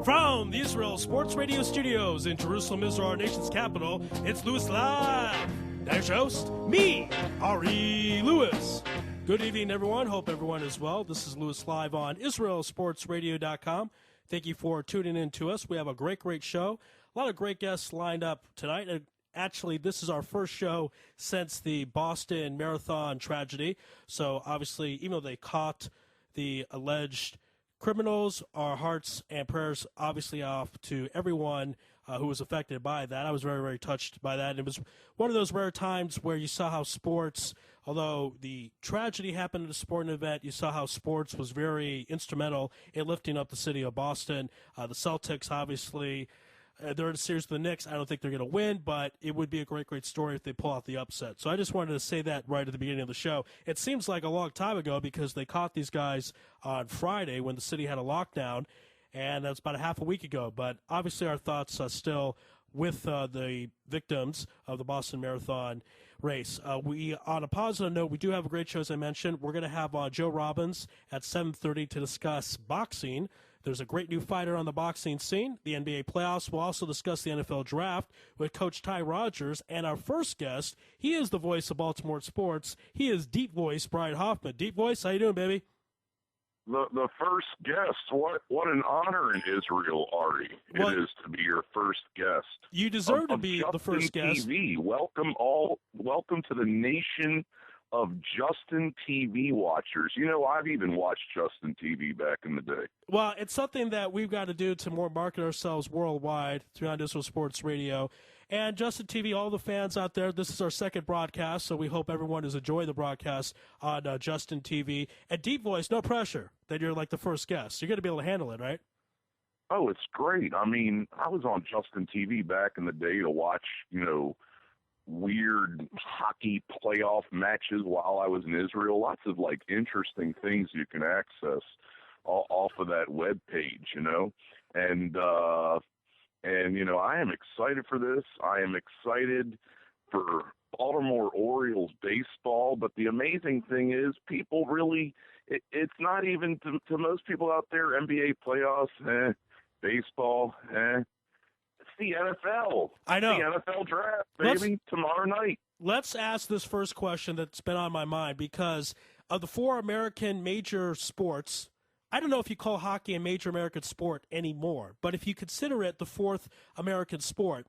From the Israel Sports Radio studios in Jerusalem, Israel, our nation's capital, it's Louis Live. That's your host, me, Ari Louis. Good evening, everyone. Hope everyone is well. This is Louis Live on IsraelSportsRadio.com. Thank you for tuning in to us. We have a great show. A lot of great guests lined up tonight. And actually, this is our first show since the Boston Marathon tragedy. So, obviously, even though they caught the alleged criminals, our hearts and prayers obviously off to everyone who was affected by that. I was very touched by that. And it was one of those rare times where you saw how sports, although the tragedy happened at a sporting event, you saw how sports was very instrumental in lifting up the city of Boston. The Celtics, obviously, they're in a series with the Knicks. I don't think they're going to win, but it would be a great story if they pull out the upset. So I just wanted to say that right at the beginning of the show. It seems like a long time ago because they caught these guys on Friday when the city had a lockdown, and that's about a half a week ago. But obviously our thoughts are still with the victims of the Boston Marathon race. On a positive note, we do have a great show, as I mentioned. We're going to have Joe Robbins at 7:30 to discuss boxing. There's a great new fighter on the boxing scene, the NBA playoffs. We'll also discuss the NFL draft with Coach Ty Rogers. And our first guest, he is the voice of Baltimore sports. He is Deep Voice Brian Hoffman. Deep Voice, how you doing, baby? The first guest. What an honor in Israel, Ari. It is to be your first guest. You deserve to be the first guest. TV. Welcome to the nation of Justin TV watchers. You know, I've even watched Justin TV back in the day. Well, it's something that we've got to do to more market ourselves worldwide through Israel Sports Radio. And Justin TV, all the fans out there, this is our second broadcast, so we hope everyone is enjoying the broadcast on Justin TV. And Deep Voice, no pressure that you're like the first guest. You're going to be able to handle it, right? Oh, it's great. I mean, I was on Justin TV back in the day to watch, weird hockey playoff matches while I was in Israel. Lots of interesting things you can access off of that web page, and I am excited for this. I am excited for Baltimore Orioles baseball, but the amazing thing is people really, it's not even to most people out there, NBA playoffs, baseball, It's the NFL. I know. The NFL draft, baby, tomorrow night. Let's ask this first question that's been on my mind because of the four American major sports, I don't know if you call hockey a major American sport anymore, but if you consider it the fourth American sport,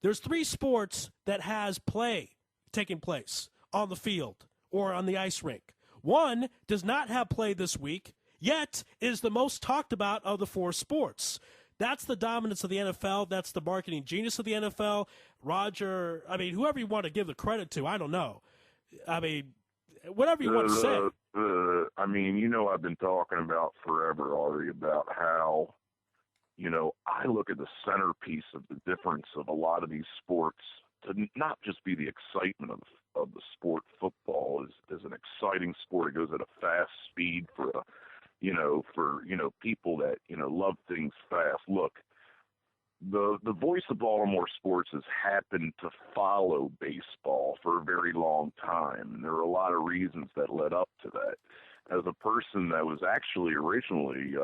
there's three sports that has play taking place on the field or on the ice rink. One does not have play this week, yet is the most talked about of the four sports. That's the dominance of the NFL. That's the marketing genius of the NFL. Roger, whoever you want to give the credit to, I don't know. Whatever you want to say. I've been talking about forever, Ari, about how, I look at the centerpiece of the difference of a lot of these sports to not just be the excitement of the sport. Football is an exciting sport. It goes at a fast speed for people that, love things fast. Look, the voice of Baltimore sports has happened to follow baseball for a very long time. And there are a lot of reasons that led up to that. As a person that was actually originally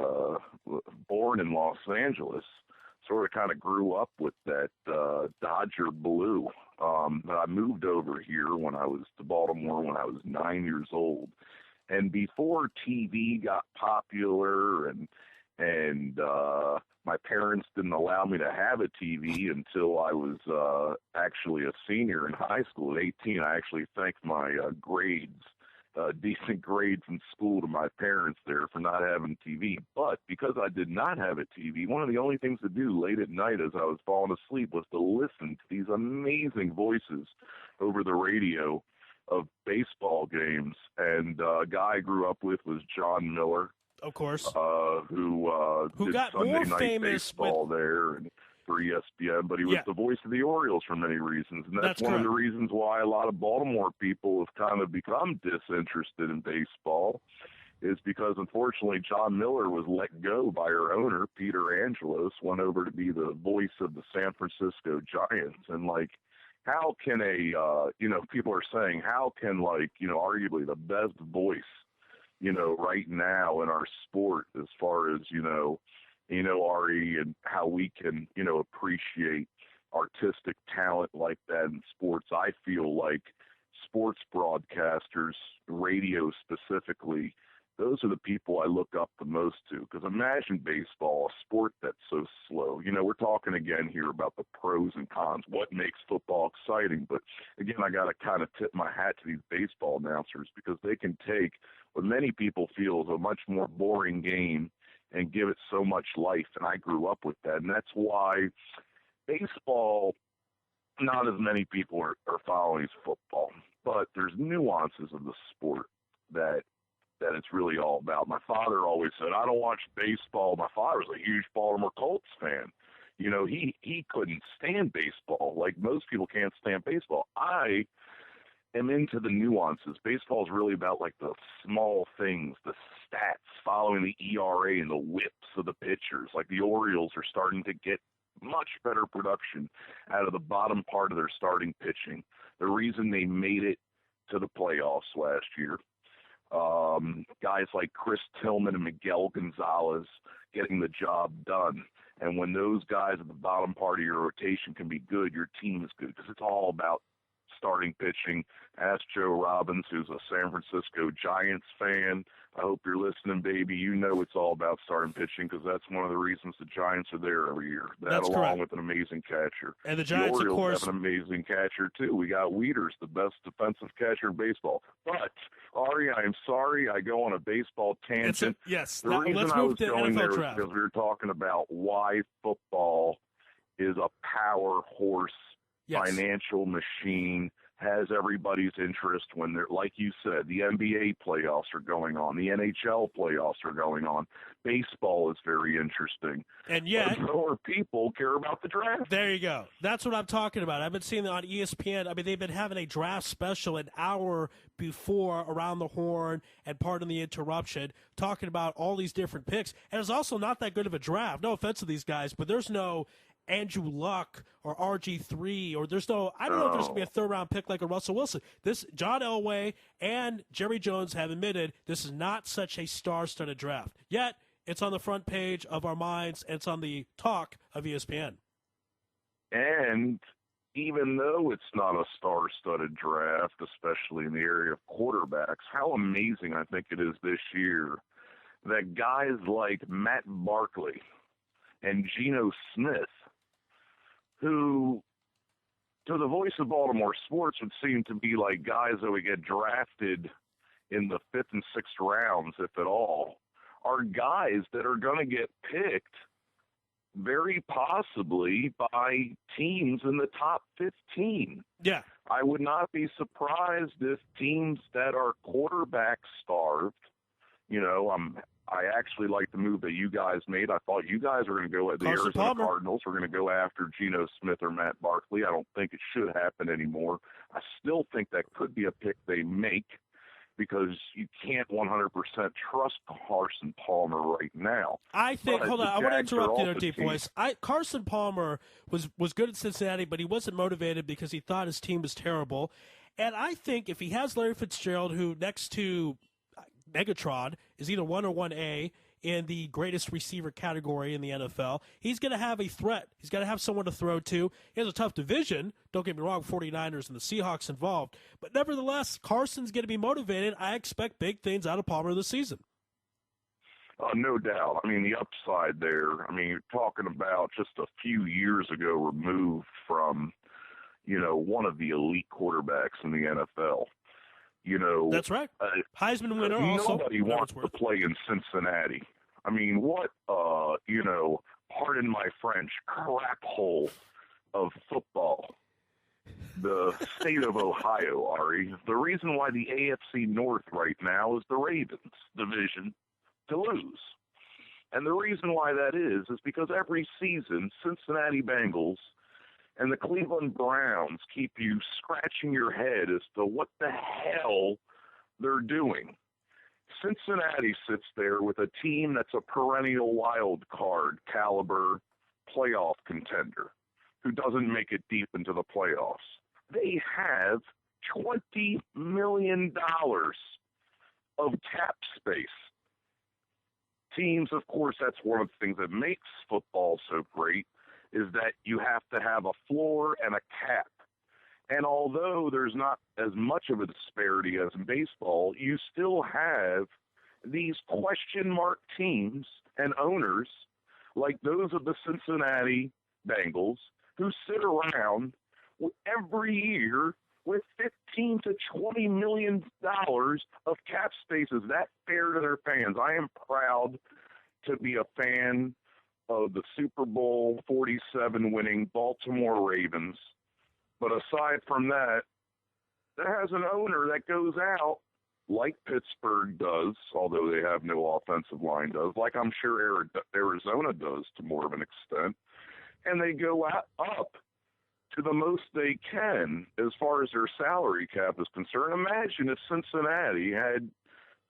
born in Los Angeles, sort of kind of grew up with that Dodger blue. I moved over here to Baltimore when I was 9 years old. And before TV got popular and my parents didn't allow me to have a TV until I was actually a senior in high school. At 18, I actually thanked my decent grades in school to my parents there for not having TV. But because I did not have a TV, one of the only things to do late at night as I was falling asleep was to listen to these amazing voices over the radio of baseball games. And a guy I grew up with was John Miller. Of course. Who did got Sunday more night famous baseball there and for ESPN, but he was the voice of the Orioles for many reasons. And that's one of the reasons why a lot of Baltimore people have kind of become disinterested in baseball, is because unfortunately John Miller was let go by our owner, Peter Angelos, went over to be the voice of the San Francisco Giants. And how can people are saying, how can arguably the best voice, right now in our sport as far as, Ari, and how we can, appreciate artistic talent like that in sports. I feel like sports broadcasters, radio specifically, those are the people I look up the most to. Because imagine baseball, a sport that's so slow. We're talking again here about the pros and cons, what makes football exciting. But again, I got to kind of tip my hat to these baseball announcers, because they can take what many people feel is a much more boring game and give it so much life. And I grew up with that. And that's why baseball, not as many people are following as football. But there's nuances of the sport that it's really all about. My father always said, I don't watch baseball. My father was a huge Baltimore Colts fan. He couldn't stand baseball. Like most people can't stand baseball. I am into the nuances. Baseball is really about like the small things, the stats, following the ERA and the whips of the pitchers. Like the Orioles are starting to get much better production out of the bottom part of their starting pitching. The reason they made it to the playoffs last year, guys like Chris Tillman and Miguel Gonzalez getting the job done. And when those guys at the bottom part of your rotation can be good, your team is good, because it's all about starting pitching. Ask Joe Robbins, who's a San Francisco Giants fan. I hope you're listening, baby. It's all about starting pitching, because that's one of the reasons the Giants are there every year. That, along correct. With an amazing catcher. And the Giants, Orioles of course, have an amazing catcher, too. We got Wieters, the best defensive catcher in baseball. But, Ari, I'm sorry I go on a baseball tangent. Yes. The reason let's I move was to going NFL there draft. was because we were talking about why football is a power horse, financial machine, has everybody's interest when they're, like you said, the NBA playoffs are going on, the NHL playoffs are going on. Baseball is very interesting. And yet, more people care about the draft. There you go. That's what I'm talking about. I've been seeing it on ESPN. I mean, they've been having a draft special an hour before Around the Horn and Pardon the Interruption, talking about all these different picks. And it's also not that good of a draft. No offense to these guys, but there's no Andrew Luck or RG3, or there's no, I don't know if there's going to be a third-round pick like a Russell Wilson. This, John Elway and Jerry Jones have admitted this is not such a star-studded draft. Yet, it's on the front page of our minds, and it's on the talk of ESPN. And even though it's not a star-studded draft, especially in the area of quarterbacks, how amazing I think it is this year that guys like Matt Barkley and Geno Smith, who, to the voice of Baltimore sports, would seem to be like guys that would get drafted in the 5th and 6th rounds, if at all, are guys that are going to get picked very possibly by teams in the top 15. Yeah. I would not be surprised if teams that are quarterback starved, I actually like the move that you guys made. I thought you guys were going to go at the Arizona Cardinals. We're going to go after Geno Smith or Matt Barkley. I don't think it should happen anymore. I still think that could be a pick they make, because you can't 100% trust Carson Palmer right now. I think, hold on, I want to interrupt you there, Deep Voice. Carson Palmer was good at Cincinnati, but he wasn't motivated because he thought his team was terrible. And I think if he has Larry Fitzgerald, who next to Megatron is either 1 or 1A in the greatest receiver category in the NFL, he's going to have a threat. He's got to have someone to throw to. He has a tough division. Don't get me wrong, 49ers and the Seahawks involved. But nevertheless, Carson's going to be motivated. I expect big things out of Palmer this season. No doubt. I mean, the upside there, you're talking about just a few years ago removed from, one of the elite quarterbacks in the NFL. That's right. Heisman winner also. Nobody wants to play in Cincinnati. What, pardon my French, crap hole of football. The state of Ohio, Ari. The reason why the AFC North right now is the Ravens division to lose. And the reason why that is because every season, Cincinnati Bengals and the Cleveland Browns keep you scratching your head as to what the hell they're doing. Cincinnati sits there with a team that's a perennial wild card caliber playoff contender who doesn't make it deep into the playoffs. They have $20 million of cap space teams, of course, that's one of the things that makes football so great, is that you have to have a floor and a cap. And although there's not as much of a disparity as in baseball, you still have these question mark teams and owners like those of the Cincinnati Bengals who sit around every year with $15 to $20 million of cap spaces. That fair to their fans. I am proud to be a fan of the Super Bowl 47 winning Baltimore Ravens. But aside from that, it has an owner that goes out like Pittsburgh does, although they have no offensive line does, like I'm sure Arizona does to more of an extent, and they go up to the most they can as far as their salary cap is concerned. Imagine if Cincinnati had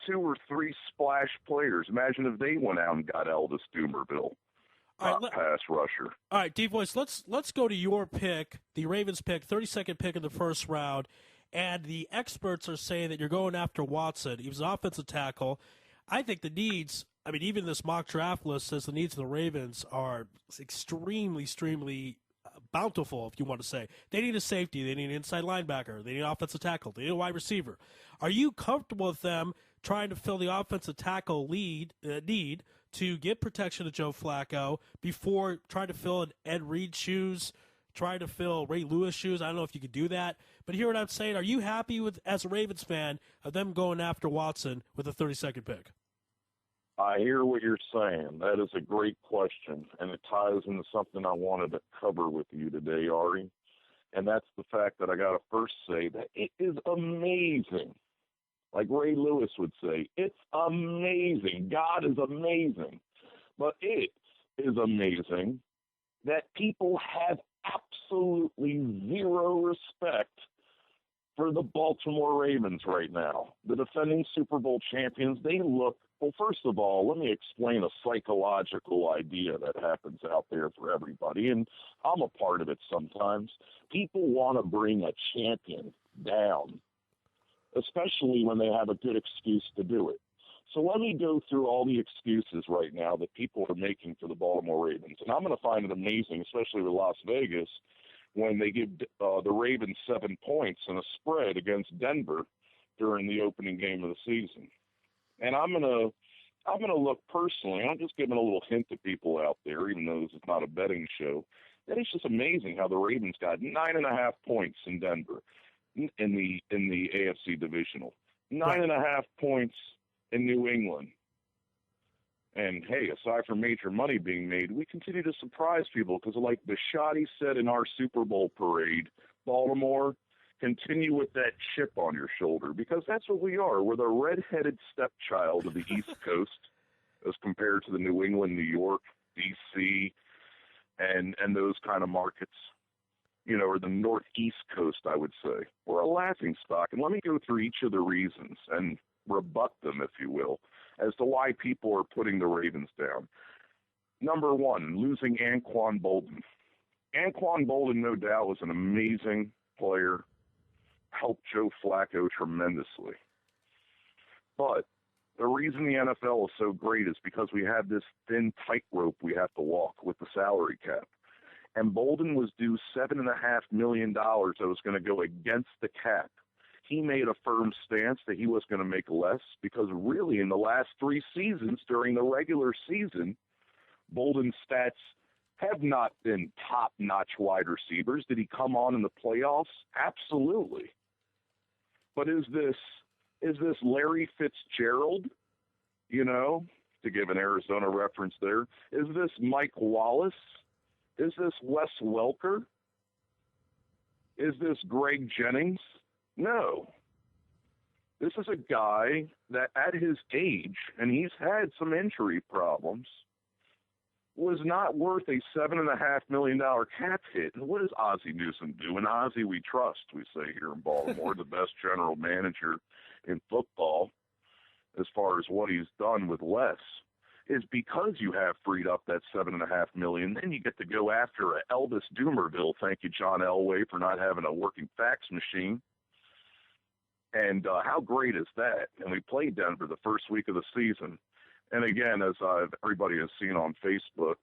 2 or 3 splash players. Imagine if they went out and got Elvis Dumervil. Pass rusher. All right, Deep Voice, let's go to your pick, the Ravens pick, 32nd pick in the first round, and the experts are saying that you're going after Watson. He was an offensive tackle. I think the needs, I mean, even this mock draft list says the needs of the Ravens are extremely bountiful, if you want to say. They need a safety. They need an inside linebacker. They need an offensive tackle. They need a wide receiver. Are you comfortable with them trying to fill the offensive tackle need to get protection to Joe Flacco before trying to fill an Ed Reed shoes, trying to fill Ray Lewis shoes? I don't know if you could do that. But hear what I'm saying. Are you happy with, as a Ravens fan, of them going after Watson with the 32nd pick? I hear what you're saying. That is a great question, and it ties into something I wanted to cover with you today, Ari. And that's the fact that I got to first say that it is amazing. Like Ray Lewis would say, it's amazing. God is amazing. But it is amazing that people have absolutely zero respect for the Baltimore Ravens right now. The defending Super Bowl champions, they look, well, first of all, let me explain a psychological idea that happens out there for everybody, and I'm a part of it sometimes. People want to bring a champion down, especially when they have a good excuse to do it. So let me go through all the excuses right now that people are making for the Baltimore Ravens. And I'm going to find it amazing, especially with Las Vegas, when they give the Ravens 7 points in a spread against Denver during the opening game of the season. And I'm gonna look personally, I'm just giving a little hint to people out there, even though this is not a betting show, that it's just amazing how the Ravens got 9.5 points in Denver in the AFC divisional, 9.5 points in New England. And hey, aside from major money being made, we continue to surprise people because, like Bisciotti said in our Super Bowl parade, Baltimore, continue with that chip on your shoulder, because that's what we are. We're the redheaded stepchild of the East Coast as compared to the New England, New York, D.C., and those kind of markets, you know, or the Northeast Coast, I would say. We're a laughing stock. And let me go through each of the reasons and rebut them, if you will, as to why people are putting the Ravens down. Number one, losing Anquan Bolden. Anquan Bolden, no doubt, was an amazing player, helped Joe Flacco tremendously. But the reason the NFL is so great is because we have this thin tightrope we have to walk with the salary cap. And Bolden was due $7.5 million that was going to go against the cap. He made a firm stance that he was going to make less because really in the last 3 seasons during the regular season, Bolden's stats have not been top-notch wide receivers. Did he come on in the playoffs? Absolutely. But is this Larry Fitzgerald, you know, to give an Arizona reference there? Is this Mike Wallace? Is this Wes Welker? Is this Greg Jennings? No. This is a guy that at his age, and he's had some injury problems, was not worth a $7.5 million cap hit. And what does Ozzie Newsome do? And Ozzie we trust, we say here in Baltimore, the best general manager in football as far as what he's done with less, is because you have freed up that $7.5 million, then you get to go after a Elvis Dumervil. Thank you, John Elway, for not having a working fax machine. And how great is that? And we played Denver the first week of the season. And again, as everybody has seen on Facebook,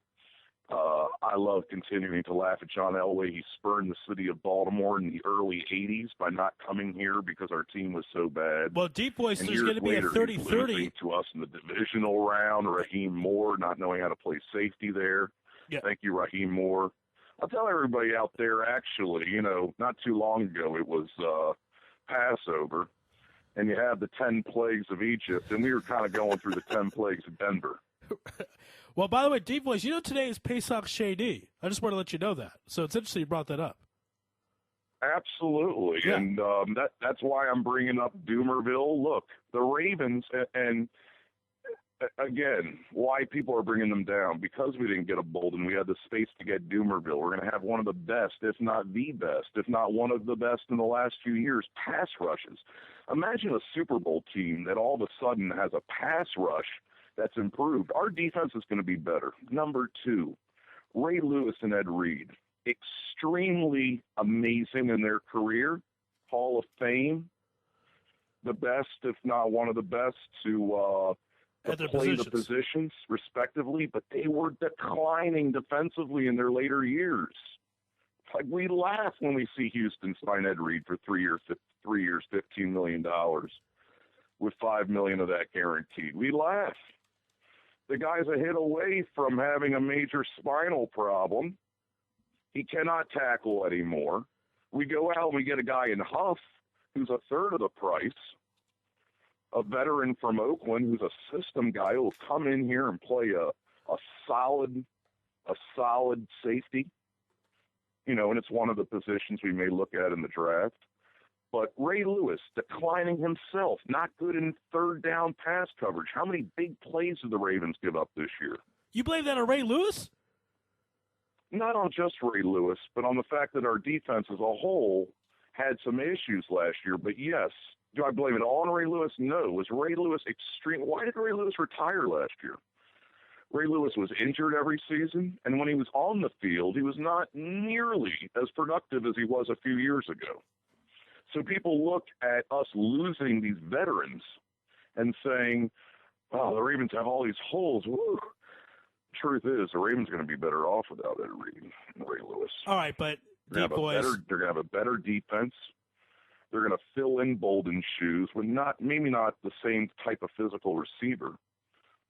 I love continuing to laugh at John Elway. He spurned the city of Baltimore in the early 80s by not coming here because our team was so bad. Well, Deep Voice, and there's going to be a 30-30. To us in the divisional round, Raheem Moore not knowing how to play safety there. Yeah. Thank you, Raheem Moore. I'll tell everybody out there, actually, not too long ago it was Passover, and you had the 10 plagues of Egypt, and we were kind of going through the 10 plagues of Denver. Well, by the way, Deep Voice, today is Pesach Sheni. I just want to let you know that. So it's interesting you brought that up. Absolutely, yeah. And that's why I'm bringing up Doomerville. Look, the Ravens, and again, why people are bringing them down, because we didn't get a Bolden. We had the space to get Doomerville. We're going to have one of the best, if not the best, if not one of the best in the last few years, pass rushes. Imagine a Super Bowl team that all of a sudden has a pass rush that's improved. Our defense is going to be better. Number 2, Ray Lewis and Ed Reed, extremely amazing in their career, Hall of Fame, the best, if not one of the best, to play the positions respectively, but they were declining defensively in their later years. Like, we laugh when we see Houston sign Ed Reed for 3 years, $15 million, with $5 million of that guaranteed. We laugh. The guy's a hit away from having a major spinal problem. He cannot tackle anymore. We go out and we get a guy in Huff who's a third of the price, a veteran from Oakland who's a system guy who will come in here and play a solid safety. And it's one of the positions we may look at in the draft. But Ray Lewis, declining himself, not good in third down pass coverage. How many big plays did the Ravens give up this year? You blame that on Ray Lewis? Not on just Ray Lewis, but on the fact that our defense as a whole had some issues last year. But yes, do I blame it all on Ray Lewis? No. Was Ray Lewis extreme? Why did Ray Lewis retire last year? Ray Lewis was injured every season, and when he was on the field, he was not nearly as productive as he was a few years ago. So people look at us losing these veterans and saying, "Oh, the Ravens have all these holes." Woo. Truth is, the Ravens are going to be better off without Ed Reed and Ray Lewis. All right, but Deep Voice, they're going to have a better defense. They're going to fill in Bolden's shoes with maybe not the same type of physical receiver,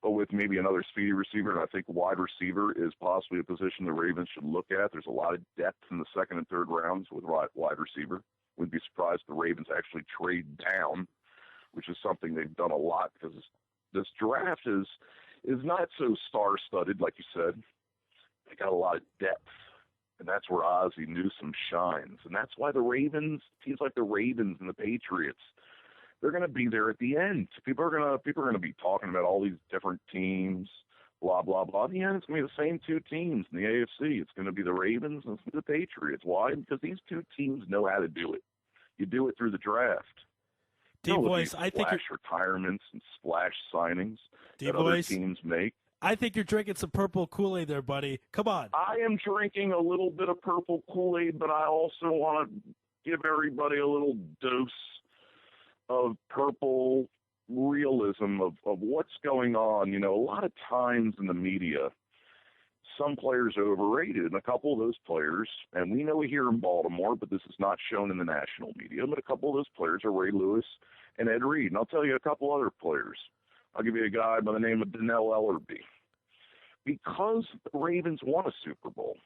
but with maybe another speedy receiver. And I think wide receiver is possibly a position the Ravens should look at. There's a lot of depth in the second and third rounds with wide receiver. Wouldn't be surprised if the Ravens actually trade down, which is something they've done a lot, because this draft is not so star-studded, like you said. They got a lot of depth, and that's where Ozzie Newsome shines. And that's why the Ravens, teams like the Ravens and the Patriots, they're going to be there at the end. People are going to be talking about all these different teams, blah, blah, blah. At the end, it's going to be the same two teams in the AFC. It's going to be the Ravens and the Patriots. Why? Because these two teams know how to do it. You do it through the draft. Deep Voice, I think splash retirements and splash signings Deep that other Voice, teams make. I think you're drinking some purple Kool-Aid there, buddy. Come on. I am drinking a little bit of purple Kool-Aid, but I also want to give everybody a little dose of purple realism of what's going on. A lot of times in the media, some players are overrated, and a couple of those players, and we know it here in Baltimore, but this is not shown in the national media, but a couple of those players are Ray Lewis and Ed Reed. And I'll tell you a couple other players. I'll give you a guy by the name of Donnell Ellerby. Because the Ravens won a Super Bowl,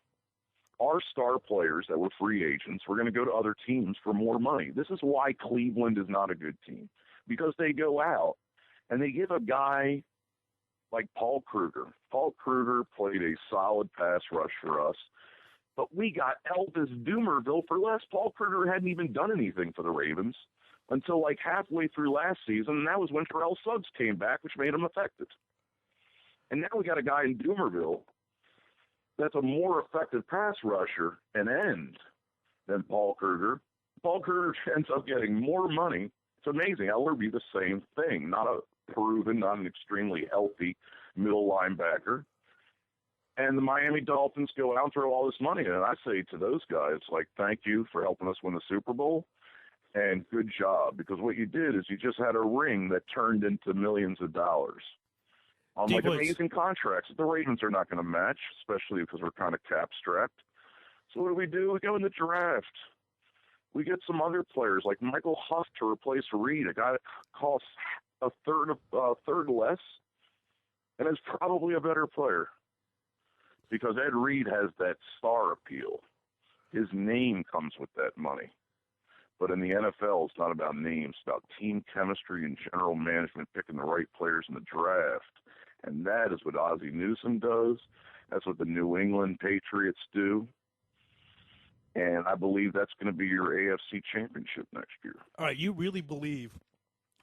our star players that were free agents were going to go to other teams for more money. This is why Cleveland is not a good team, because they go out and they give a guy like Paul Kruger. Paul Kruger played a solid pass rush for us, but we got Elvis Doomerville for less. Paul Kruger hadn't even done anything for the Ravens until like halfway through last season, and that was when Terrell Suggs came back, which made him effective. And now we got a guy in Doomerville that's a more effective pass rusher and end than Paul Kruger. Paul Kruger ends up getting more money. It's amazing. Ellerby, the same thing. Not a proven, not an extremely healthy middle linebacker. And the Miami Dolphins go out and throw all this money in. And I say to those guys, like, thank you for helping us win the Super Bowl, and good job. Because what you did is you just had a ring that turned into millions of dollars. on Deep like Voice. amazing contracts that the Ravens are not going to match, especially because we're kind of cap-strapped. So what do? We go in the draft. We get some other players like Michael Huff to replace Reed, a guy that costs a third less, and is probably a better player because Ed Reed has that star appeal. His name comes with that money. But in the NFL, it's not about names. It's about team chemistry and general management, picking the right players in the draft. And that is what Ozzie Newsome does. That's what the New England Patriots do. And I believe that's going to be your AFC championship next year. All right, you really believe,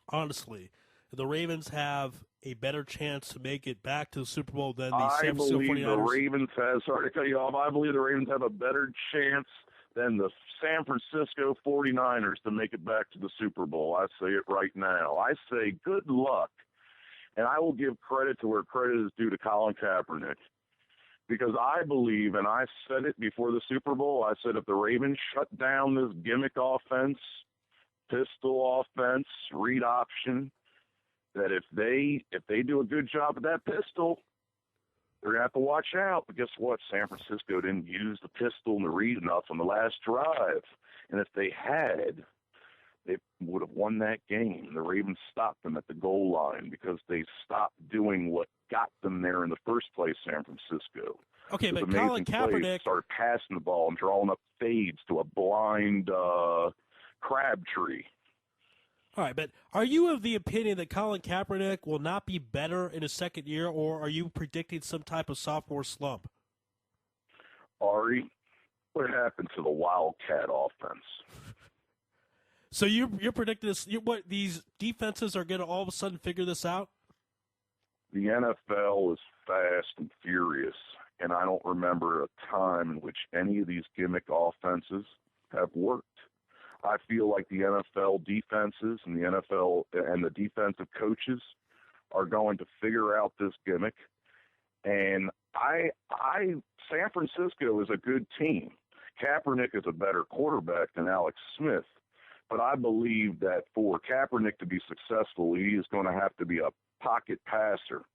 honestly, the Ravens have a better chance to make it back to the Super Bowl than the San Francisco 49ers? Sorry to cut you off, I believe the Ravens have a better chance than the San Francisco 49ers to make it back to the Super Bowl. I say it right now. I say good luck. And I will give credit to where credit is due to Colin Kaepernick. Because I believe, and I said it before the Super Bowl, I said if the Ravens shut down this gimmick offense, pistol offense, read option, that if they do a good job of that pistol, they're going to have to watch out. But guess what? San Francisco didn't use the pistol and the read enough on the last drive. And if they had, they would have won that game. The Ravens stopped them at the goal line because they stopped doing what got them there in the first place, San Francisco. Okay, Those but Colin Kaepernick started passing the ball and drawing up fades to a blind crab tree. All right, but are you of the opinion that Colin Kaepernick will not be better in his second year, or are you predicting some type of sophomore slump? Ari, what happened to the Wildcat offense? So you're predicting this? What these defenses are going to all of a sudden figure this out? The NFL is fast and furious, and I don't remember a time in which any of these gimmick offenses have worked. I feel like the NFL defenses and the NFL and the defensive coaches are going to figure out this gimmick. And San Francisco is a good team. Kaepernick is a better quarterback than Alex Smith. But I believe that for Kaepernick to be successful, he is going to have to be a pocket passer.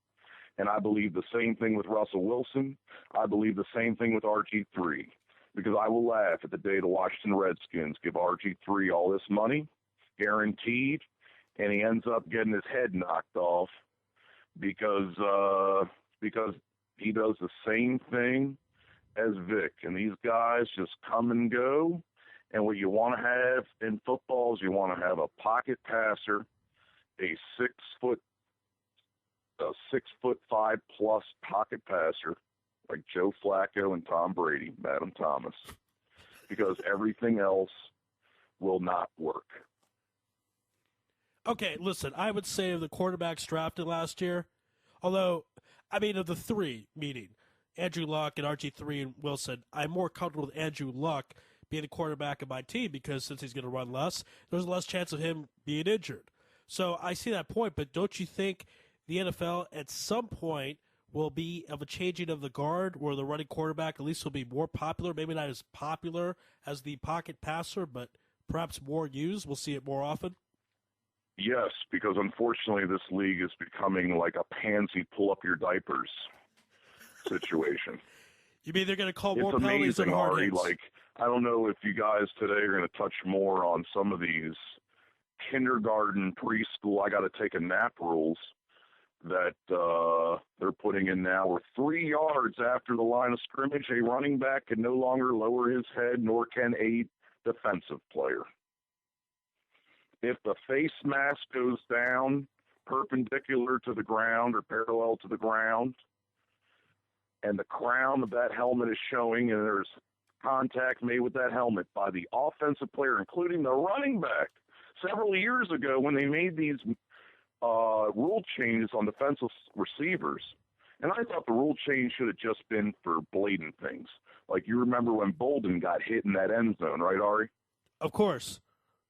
And I believe the same thing with Russell Wilson. I believe the same thing with RG3. Because I will laugh at the day the Washington Redskins give RG3 all this money, guaranteed, and he ends up getting his head knocked off because he does the same thing as Vic. And these guys just come and go. And what you want to have in football is you want to have a pocket passer, a 6'5" plus pocket passer like Joe Flacco and Tom Brady, Madam Thomas, because everything else will not work. Okay, listen, I would say of the quarterbacks drafted last year, although, I mean, of the three, meaning Andrew Luck and RG3 and Wilson, I'm more comfortable with Andrew Luck being the quarterback of my team because since he's going to run less, there's less chance of him being injured. So I see that point, but don't you think the NFL at some point will be of a changing of the guard where the running quarterback at least will be more popular, maybe not as popular as the pocket passer, but perhaps more used? We'll see it more often? Yes, because unfortunately this league is becoming like a pansy pull-up-your-diapers situation. You mean they're going to call more it's penalties amazing, than hard Ari. hits? Like, I don't know if you guys today are going to touch more on some of these kindergarten, preschool, I got to take a nap rules that they're putting in now, where 3 yards after the line of scrimmage, a running back can no longer lower his head, nor can a defensive player. If the face mask goes down perpendicular to the ground or parallel to the ground, and the crown of that helmet is showing, and there's contact made with that helmet by the offensive player, including the running back, several years ago when they made these rule changes on defensive receivers. And I thought the rule change should have just been for blatant things. Like, you remember when Bolden got hit in that end zone, right, Ari? Of course.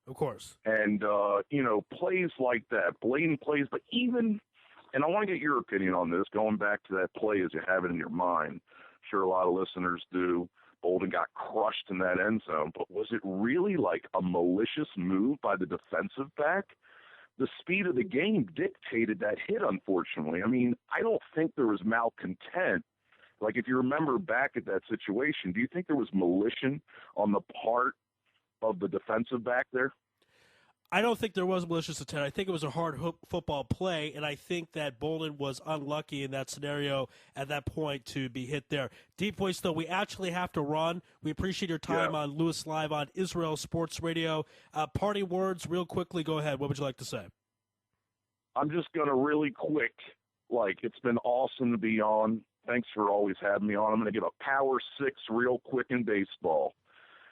Of course. And, plays like that, blatant plays, but even, and I want to get your opinion on this, going back to that play as you have it in your mind. I'm sure a lot of listeners do. Bolden got crushed in that end zone, but was it really like a malicious move by the defensive back? the speed of the game dictated that hit, unfortunately. I mean, I don't think there was malcontent. Like, if you remember back at that situation, do you think there was malicious on the part of the defensive back there? I don't think there was malicious intent. I think it was a hard football play, and I think that Bolden was unlucky in that scenario at that point to be hit there. Deep Voice, though, we actually have to run. We appreciate your time on Louis Live on Israel Sports Radio. Parting words, real quickly, go ahead. What would you like to say? I'm just going to really quick, it's been awesome to be on. Thanks for always having me on. I'm going to give a power 6 real quick in baseball.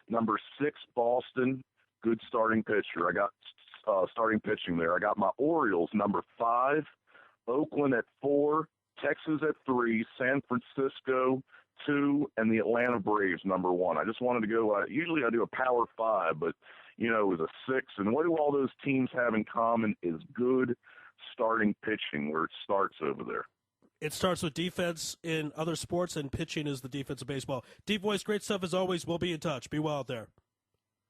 Number 6, Boston. Good starting pitcher. I got starting pitching there. I got my Orioles, number 5, Oakland at 4, Texas at 3, San Francisco 2, and the Atlanta Braves, number 1. I just wanted to go, usually I do a power 5, but, it was a 6. And what do all those teams have in common is good starting pitching where it starts over there. It starts with defense in other sports, and pitching is the defense of baseball. Deep Voice, great stuff as always. We'll be in touch. Be well out there.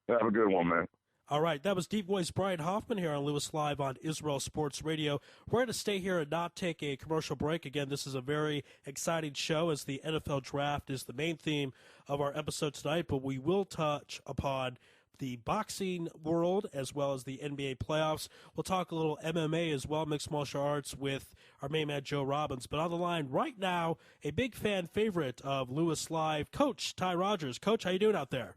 Have a good one, man. All right, that was Deep Voice Brian Hoffman here on Louis Live on Israel Sports Radio. We're going to stay here and not take a commercial break. Again, this is a very exciting show as the NFL Draft is the main theme of our episode tonight, but we will touch upon the boxing world as well as the NBA playoffs. We'll talk a little MMA as well, mixed martial arts, with our main man Joe Robbins. But on the line right now, a big fan favorite of Louis Live, Coach Ty Rogers. Coach, how you doing out there?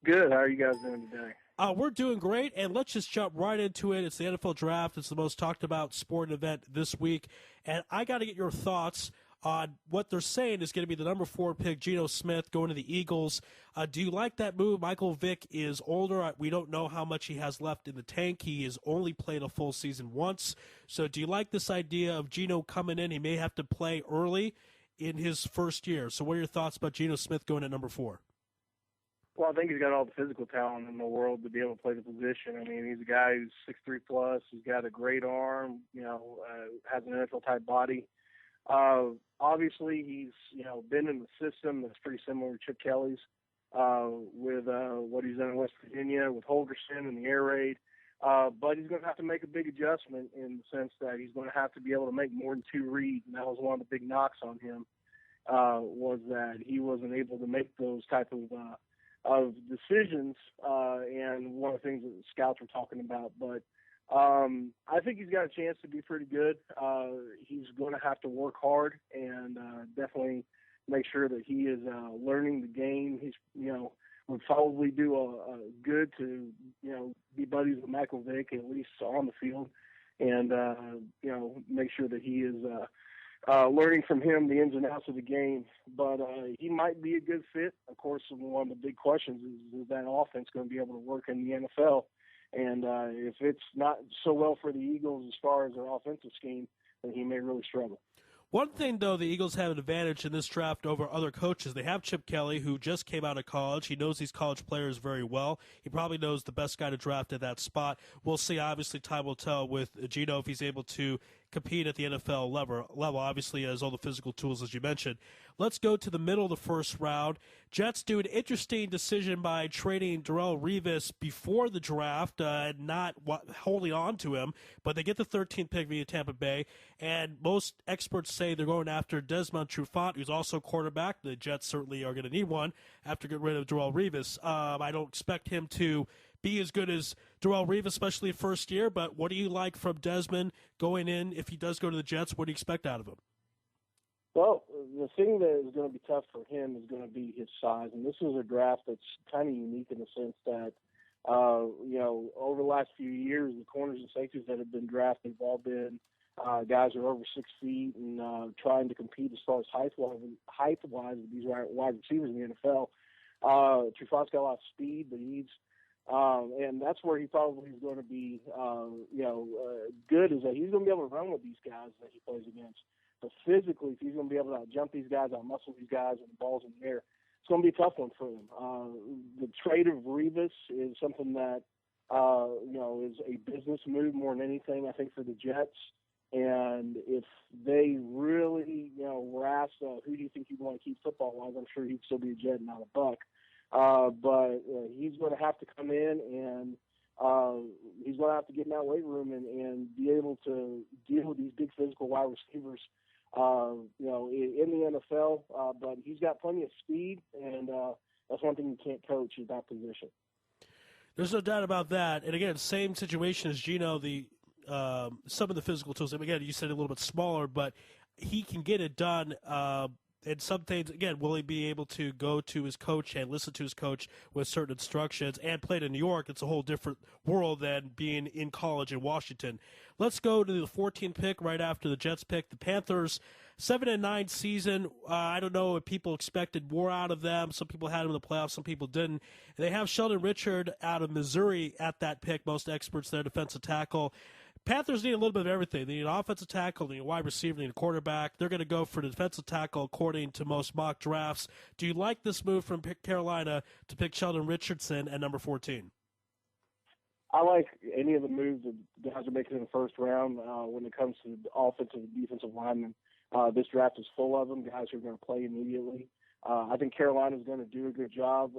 Good. How are you guys doing today? We're doing great, and let's just jump right into it. It's the NFL Draft. It's the most talked about sporting event this week, and I got to get your thoughts on what they're saying is going to be the number 4 pick, Geno Smith, going to the Eagles. Do you like that move? Michael Vick is older. We don't know how much he has left in the tank. He has only played a full season once. So do you like this idea of Geno coming in? He may have to play early in his first year. So what are your thoughts about Geno Smith going at number 4? Well, I think he's got all the physical talent in the world to be able to play the position. I mean, he's a guy who's 6'3 plus. He's got a great arm, has an NFL-type body. Obviously, he's, been in the system that's pretty similar to Chip Kelly's with what he's done in West Virginia with Holgerson and the air raid. But he's going to have to make a big adjustment in the sense that he's going to have to be able to make more than 2 reads, and that was one of the big knocks on him, was that he wasn't able to make those type of decisions, and one of the things that the scouts were talking about. But I think he's got a chance to be pretty good. He's going to have to work hard and definitely make sure that he is learning the game. He's, would probably do a good to, be buddies with Michael Vick, at least on the field, and, make sure that he is learning from him the ins and outs of the game. But he might be a good fit. Of course, one of the big questions is that offense going to be able to work in the NFL? And if it's not so well for the Eagles as far as their offensive scheme, then he may really struggle. One thing, though, the Eagles have an advantage in this draft over other coaches. They have Chip Kelly, who just came out of college. He knows these college players very well. He probably knows the best guy to draft at that spot. We'll see. Obviously, time will tell with Geno if he's able to compete at the NFL level. Obviously, he has all the physical tools, as you mentioned. Let's go to the middle of the first round. Jets do an interesting decision by trading Darrelle Revis before the draft, not holding on to him, but they get the 13th pick via Tampa Bay, and most experts say they're going after Desmond Trufant, who's also quarterback. The Jets certainly are going to need one after getting rid of Darrelle Revis. I don't expect him to be as good as Darrelle Revis, especially first year, but what do you like from Desmond going in? If he does go to the Jets, what do you expect out of him? Well, the thing that is going to be tough for him is going to be his size. And this is a draft that's kind of unique in the sense that, over the last few years, the corners and safeties that have been drafted have all been guys who are over 6 feet and trying to compete as far as height-wise with these wide receivers in the NFL. Trufant's got a lot of speed, but and that's where he probably is going to be, good, is that he's going to be able to run with these guys that he plays against. But physically, if he's going to be able to jump these guys, out-muscle these guys when the ball's in the air, it's going to be a tough one for him. The trade of Revis is something that, is a business move more than anything, I think, for the Jets. And if they really, were asked, who do you think you'd want to keep football-wise, I'm sure he'd still be a Jet and not a Buck. But he's going to have to come in and he's going to have to get in that weight room and be able to deal with these big physical wide receivers, in the NFL. But he's got plenty of speed, and that's one thing you can't coach is that position. There's no doubt about that. And again, same situation as Gino. Some of the physical tools. And again, you said a little bit smaller, but he can get it done. And some things, again, will he be able to go to his coach and listen to his coach with certain instructions and play in New York? It's a whole different world than being in college in Washington. Let's go to the 14th pick right after the Jets pick. The Panthers, 7-9 season. I don't know if people expected more out of them. Some people had them in the playoffs. Some people didn't. They have Sheldon Richard out of Missouri at that pick. Most experts there, defensive tackle. Panthers need a little bit of everything. They need an offensive tackle, they need a wide receiver, they need a quarterback. They're going to go for the defensive tackle according to most mock drafts. Do you like this move from Carolina to pick Sheldon Richardson at number 14? I like any of the moves that guys are making in the first round when it comes to offensive and defensive linemen. This draft is full of them, guys who are going to play immediately. I think Carolina is going to do a good job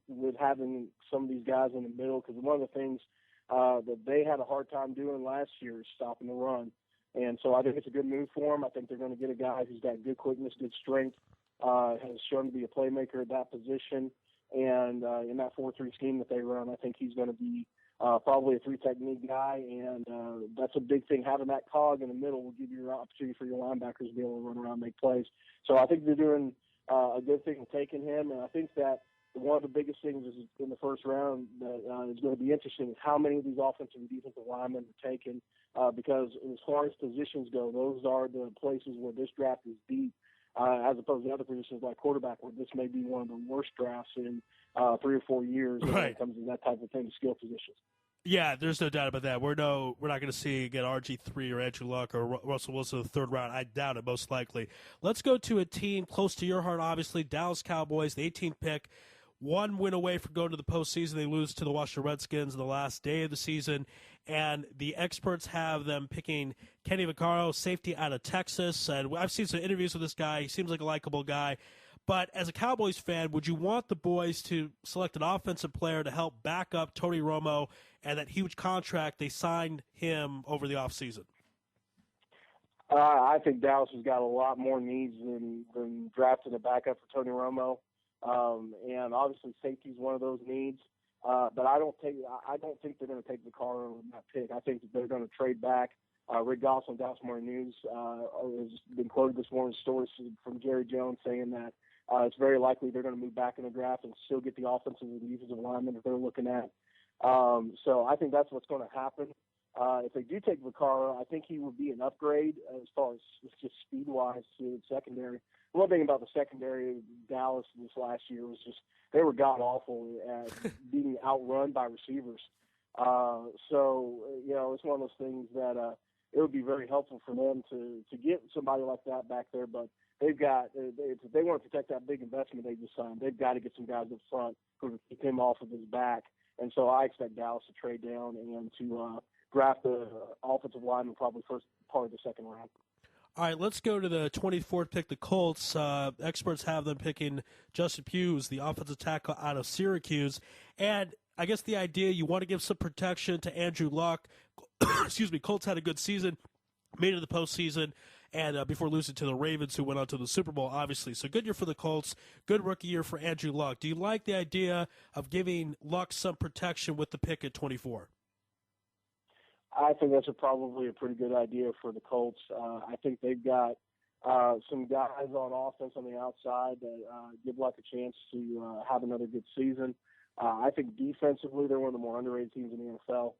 with having some of these guys in the middle, because one of the things that they had a hard time doing last year is stopping the run. And so I think it's a good move for them. I think they're going to get a guy who's got good quickness, good strength, has shown to be a playmaker at that position. And in that 4-3 scheme that they run, I think he's going to be probably a 3-technique guy. And that's a big thing. Having that cog in the middle will give you an opportunity for your linebackers to be able to run around and make plays. So I think they're doing a good thing in taking him. And I think that one of the biggest things is in the first round that is going to be interesting is how many of these offensive and defensive linemen are taken, because as far as positions go, those are the places where this draft is deep, as opposed to other positions like quarterback, where this may be one of the worst drafts in 3 or 4 years when it comes to that type of thing, skill positions. Yeah, there's no doubt about that. We're not going to see again RG3 or Andrew Luck or Russell Wilson in the third round. I doubt it, most likely. Let's go to a team close to your heart, obviously, Dallas Cowboys, the 18th pick. One win away from going to the postseason. They lose to the Washington Redskins on the last day of the season, and the experts have them picking Kenny Vaccaro, safety out of Texas. And I've seen some interviews with this guy. He seems like a likable guy. But as a Cowboys fan, would you want the boys to select an offensive player to help back up Tony Romo and that huge contract they signed him over the offseason? I think Dallas has got a lot more needs than drafting a backup for Tony Romo. And obviously safety is one of those needs. But I don't think they're going to take Vaccaro in that pick. I think that they're going to trade back. Rick Goss on Dallas Morning News has been quoted this morning, stories from Jerry Jones saying that it's very likely they're going to move back in the draft and still get the offensive and defensive linemen that they're looking at. So I think that's what's going to happen. If they do take Vaccaro, I think he would be an upgrade as far as just speed-wise to the secondary. One thing about the secondary of Dallas this last year was just they were god-awful at being outrun by receivers. So, it's one of those things that it would be very helpful for them to get somebody like that back there. But they've got if they want to protect that big investment they just signed, they've got to get some guys up front who can keep him off of his back. And so I expect Dallas to trade down and to draft the offensive lineman probably first part of the second round. All right, let's go to the 24th pick, the Colts. Experts have them picking Justin Pugh, the offensive tackle out of Syracuse. And I guess the idea, you want to give some protection to Andrew Luck. Excuse me, Colts had a good season, made it to the postseason, and before losing to the Ravens, who went on to the Super Bowl, obviously. So good year for the Colts, good rookie year for Andrew Luck. Do you like the idea of giving Luck some protection with the pick at 24? I think that's probably a pretty good idea for the Colts. I think they've got some guys on offense on the outside that give Luck a chance to have another good season. I think defensively they're one of the more underrated teams in the NFL.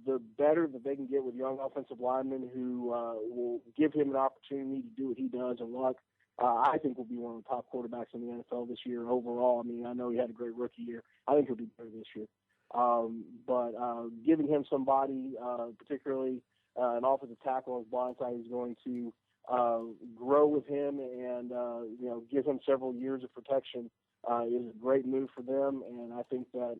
The better that they can get with young offensive linemen who will give him an opportunity to do what he does, and Luck, I think will be one of the top quarterbacks in the NFL this year overall. I mean, I know he had a great rookie year. I think he'll be better this year. But giving him somebody, particularly an offensive tackle on his blind side, who's going to grow with him and give him several years of protection is a great move for them. And I think that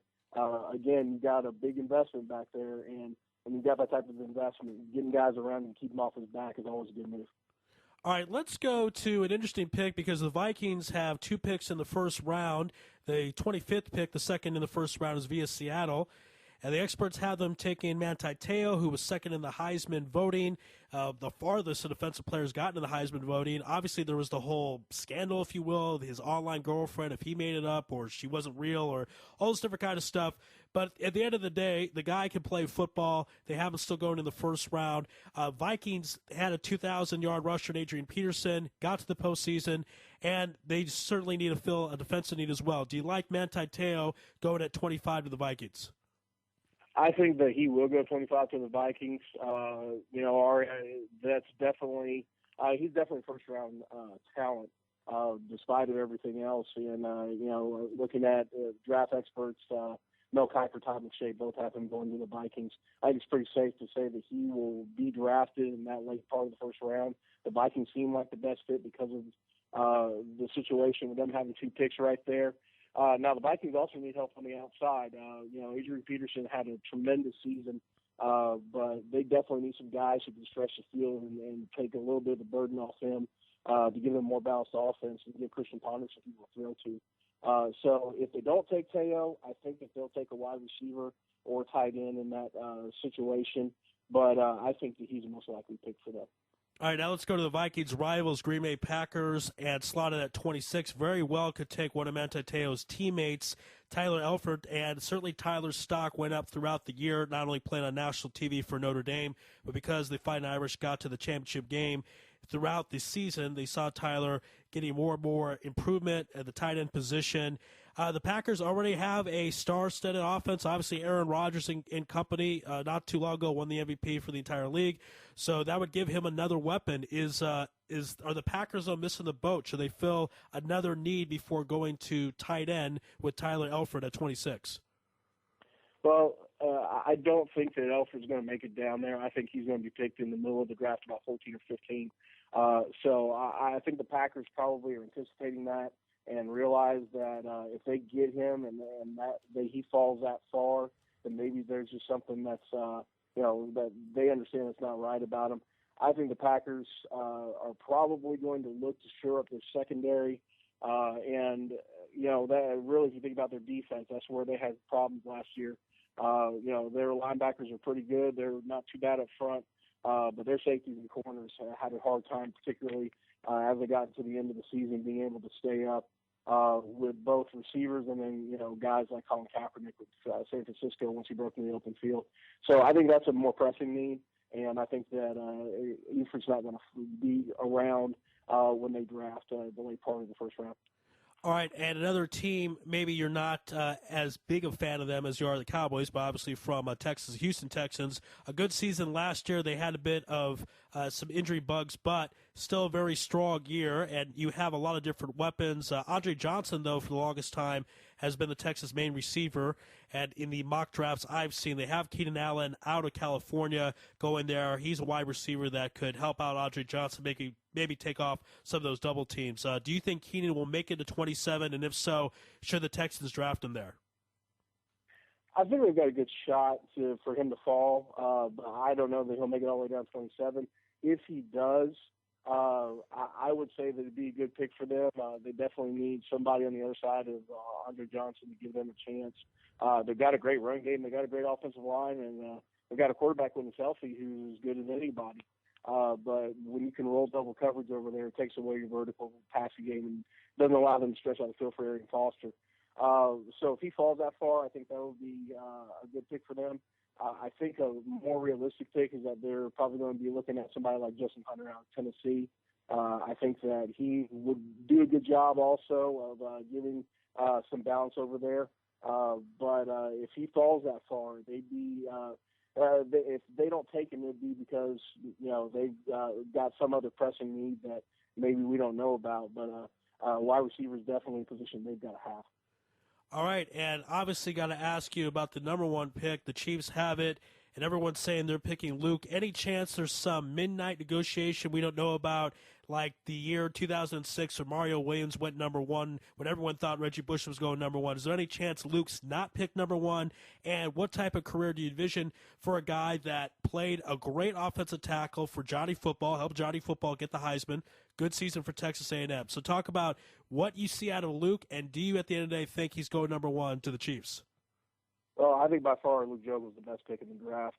again, you got a big investment back there, and when you got that type of investment, getting guys around and keep him off his back is always a good move. All right, let's go to an interesting pick because the Vikings have 2 picks in the first round. The 25th pick, the second in the first round, is via Seattle. and the experts have them taking Manti Te'o, who was second in the Heisman voting, the farthest a defensive player has gotten in the Heisman voting. Obviously, there was the whole scandal, if you will, his online girlfriend, if he made it up or she wasn't real or all this different kind of stuff. But at the end of the day, the guy can play football. They have him still going in the first round. Vikings had a 2,000-yard rusher in Adrian Peterson, got to the postseason, and they certainly need to fill a defensive need as well. Do you like Manti Te'o going at 25 to the Vikings? I think that he will go 25 to the Vikings. Ari, that's definitely he's definitely first round talent, despite of everything else. And looking at draft experts, Mel Kiper, Todd McShay, both have him going to the Vikings. I think it's pretty safe to say that he will be drafted in that late part of the first round. The Vikings seem like the best fit because of the situation with them having 2 picks right there. Now, the Vikings also need help on the outside. Adrian Peterson had a tremendous season, but they definitely need some guys who can stretch the field and take a little bit of the burden off him to give them more balanced offense and give Christian Ponder some people to throw to. So if they don't take Te'o, I think that they'll take a wide receiver or tight end in that situation. But I think that he's the most likely pick for them. All right, now let's go to the Vikings' rivals, Green Bay Packers, and slotted at 26. Very well could take one of Manti Te'o's teammates, Tyler Elford, and certainly Tyler's stock went up throughout the year, not only playing on national TV for Notre Dame, but because the Fighting Irish got to the championship game. Throughout the season, they saw Tyler getting more and more improvement at the tight end position. The Packers already have a star-studded offense. Obviously, Aaron Rodgers and company not too long ago won the MVP for the entire league, so that would give him another weapon. Are the Packers missing the boat? Should they fill another need before going to tight end with Tyler Elford at 26? Well, I don't think that Elford's going to make it down there. I think he's going to be picked in the middle of the draft, about 14 or 15. So I think the Packers probably are anticipating that and realize that if they get him and that he falls that far, then maybe there's just something that's that they understand that's not right about him. I think the Packers are probably going to look to shore up their secondary, and that really, if you think about their defense, that's where they had problems last year. Their linebackers are pretty good; they're not too bad up front, but their safeties and corners had a hard time, particularly as they got to the end of the season, being able to stay up with both receivers and then, guys like Colin Kaepernick with San Francisco once he broke in the open field. So I think that's a more pressing need, and I think that Eford's not going to be around when they draft the late part of the first round. All right, and another team, maybe you're not as big a fan of them as you are the Cowboys, but obviously from Texas, Houston Texans. A good season last year. They had a bit of some injury bugs, but still a very strong year, and you have a lot of different weapons. Andre Johnson, though, for the longest time, has been the Texas main receiver, and in the mock drafts I've seen, they have Keenan Allen out of California going there. He's a wide receiver that could help out Andre Johnson, maybe take off some of those double teams. Do you think Keenan will make it to 27, and if so, should the Texans draft him there? I think they've got a good shot for him to fall, but I don't know that he'll make it all the way down to 27. If he does, I would say that it'd be a good pick for them. They definitely need somebody on the other side of Andre Johnson to give them a chance. They've got a great run game. They've got a great offensive line, and they've got a quarterback when he's healthy who's as good as anybody. But when you can roll double coverage over there, it takes away your vertical passing game and doesn't allow them to stretch out the field for Arian Foster. So if he falls that far, I think that would be a good pick for them. I think a more realistic pick is that they're probably going to be looking at somebody like Justin Hunter out of Tennessee. I think that he would do a good job also of giving some balance over there. But if he falls that far, they'd be if they don't take him, it'd be because they've got some other pressing need that maybe we don't know about. But wide receiver is definitely a position they've got to have. All right, and obviously got to ask you about the number one pick. The Chiefs have it, and everyone's saying they're picking Luke. Any chance there's some midnight negotiation we don't know about, like the year 2006 when Mario Williams went number one, when everyone thought Reggie Bush was going number one? Is there any chance Luke's not picked number one? And what type of career do you envision for a guy that played a great offensive tackle for Johnny Football, helped Johnny Football get the Heisman, good season for Texas A&M? So talk about what you see out of Luke, and do you at the end of the day think he's going number one to the Chiefs? Well, I think by far Luke Joe was the best pick in the draft.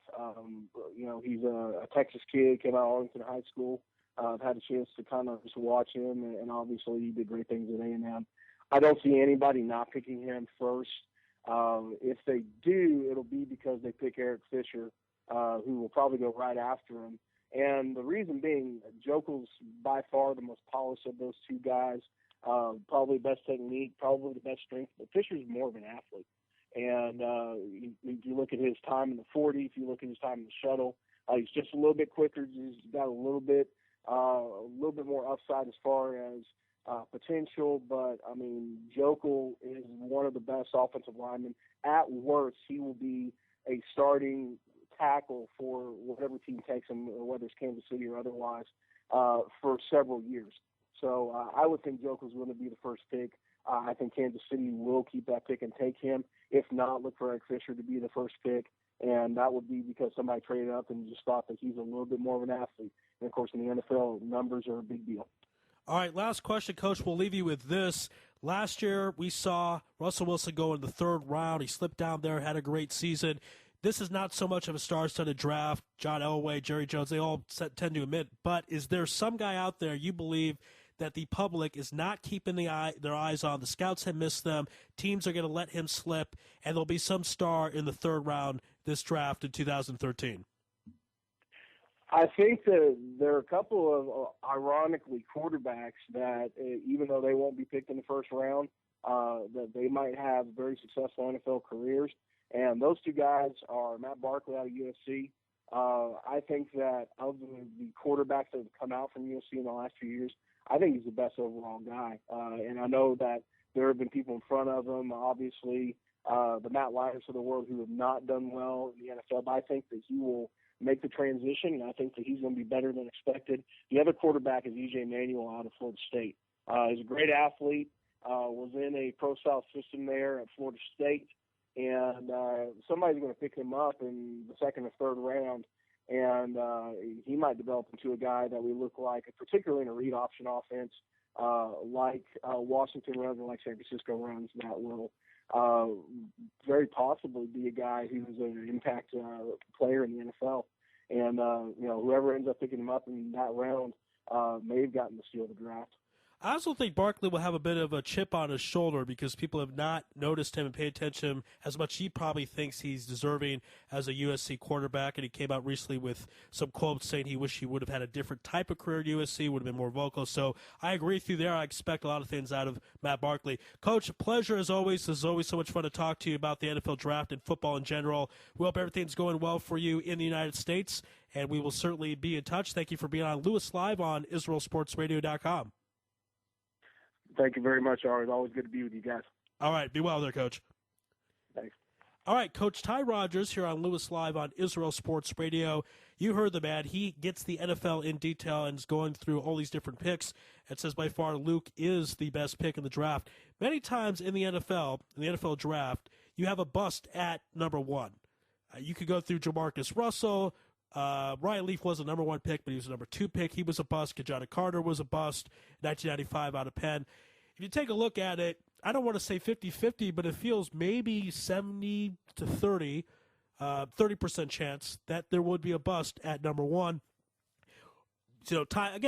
He's a Texas kid, came out of Arlington High School. I've had a chance to kind of just watch him, and obviously he did great things at A&M. I don't see anybody not picking him first. If they do, it'll be because they pick Eric Fisher, who will probably go right after him. And the reason being, Jokel's by far the most polished of those two guys, probably best technique, probably the best strength, but Fisher's more of an athlete. And if you look at his time in the 40, if you look at his time in the shuttle, he's just a little bit quicker. He's got a little bit more upside as far as potential. But I mean, Jokel is one of the best offensive linemen. At worst, he will be a starting tackle for whatever team takes him, whether it's Kansas City or otherwise, for several years. So I would think Jokel's going to be the first pick. I think Kansas City will keep that pick and take him. If not, look for Eric Fisher to be the first pick, and that would be because somebody traded up and just thought that he's a little bit more of an athlete. And, of course, in the NFL, numbers are a big deal. All right, last question, Coach. We'll leave you with this. Last year, we saw Russell Wilson go in the third round. He slipped down there, had a great season. This is not so much of a star-studded draft. John Elway, Jerry Jones, they all tend to admit. But is there some guy out there you believe that the public is not keeping their eyes on? The scouts have missed them. Teams are going to let him slip, and there'll be some star in the third round this draft in 2013. I think that there are a couple of, ironically, quarterbacks that, even though they won't be picked in the first round, that they might have very successful NFL careers. And those two guys are Matt Barkley out of USC. I think that of the quarterbacks that have come out from USC in the last few years, I think he's the best overall guy. And I know that there have been people in front of him, obviously, the Matt Lyons of the world, who have not done well in the NFL. But I think that he will make the transition, and I think that he's going to be better than expected. The other quarterback is E.J. Manuel out of Florida State. He's a great athlete, was in a pro-style system there at Florida State, and somebody's going to pick him up in the second or third round, and he might develop into a guy that we look like, particularly in a read option offense, like Washington runs and like San Francisco runs, that will very possibly be a guy who's an impact player in the NFL. And, whoever ends up picking him up in that round may have gotten the steal of the draft. I also think Barkley will have a bit of a chip on his shoulder because people have not noticed him and paid attention as much. He probably thinks he's deserving as a USC quarterback, and he came out recently with some quotes saying he wished he would have had a different type of career at USC, would have been more vocal. So I agree with you there. I expect a lot of things out of Matt Barkley. Coach, pleasure as always. This is always so much fun to talk to you about the NFL draft and football in general. We hope everything's going well for you in the United States, and we will certainly be in touch. Thank you for being on Louis Live on IsraelSportsRadio.com. Thank you very much, Ari. It's always good to be with you guys. All right. Be well there, Coach. Thanks. All right, Coach Ty Rogers here on Louis Live on Israel Sports Radio. You heard the man. He gets the NFL in detail and is going through all these different picks and says by far Luke is the best pick in the draft. Many times in the NFL draft, you have a bust at number one. You could go through Jamarcus Russell. Ryan Leaf was a number one pick, but he was a number two pick. He was a bust. Kajana Carter was a bust, 1995 out of Penn. If you take a look at it, I don't want to say 50-50, but it feels maybe 70 to 30, 30% chance that there would be a bust at number one. So, time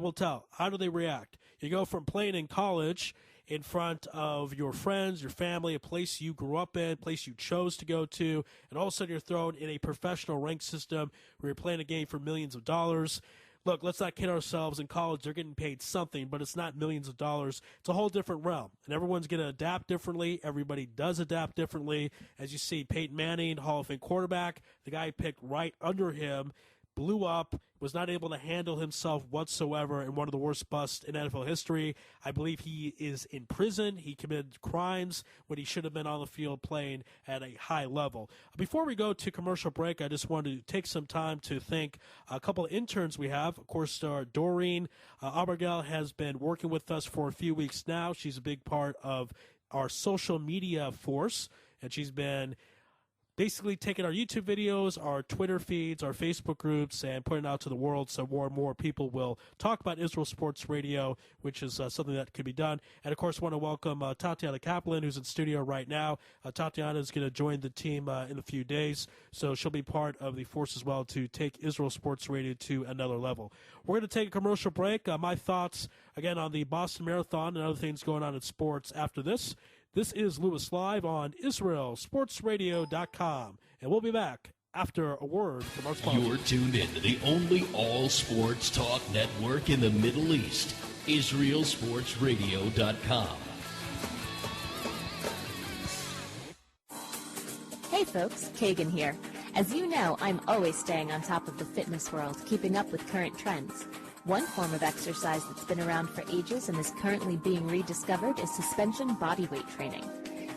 will tell. How do they react? You go from playing in college in front of your friends, your family, a place you grew up in, a place you chose to go to, and all of a sudden you're thrown in a professional rank system where you're playing a game for millions of dollars. Look, let's not kid ourselves. In college, they're getting paid something, but it's not millions of dollars. It's a whole different realm, and everyone's going to adapt differently. Everybody does adapt differently. As you see, Peyton Manning, Hall of Fame quarterback, the guy picked right under him, blew up, was not able to handle himself whatsoever, and one of the worst busts in NFL history. I believe he is in prison. He committed crimes when he should have been on the field playing at a high level. Before we go to commercial break, I just wanted to take some time to thank a couple of interns we have. Of course, Doreen Abergel has been working with us for a few weeks now. She's a big part of our social media force, and she's been basically taking our YouTube videos, our Twitter feeds, our Facebook groups, and putting it out to the world so more and more people will talk about Israel Sports Radio, which is something that could be done. And, of course, want to welcome Tatiana Kaplan, who's in studio right now. Tatiana is going to join the team in a few days, so she'll be part of the force as well to take Israel Sports Radio to another level. We're going to take a commercial break. My thoughts, again, on the Boston Marathon and other things going on in sports after this. This is Louis Live on IsraelSportsRadio.com, and we'll be back after a word from our sponsor. You're tuned in to the only all-sports talk network in the Middle East, IsraelSportsRadio.com. Hey folks, Kagan here. As you know, I'm always staying on top of the fitness world, keeping up with current trends. One form of exercise that's been around for ages and is currently being rediscovered is suspension bodyweight training.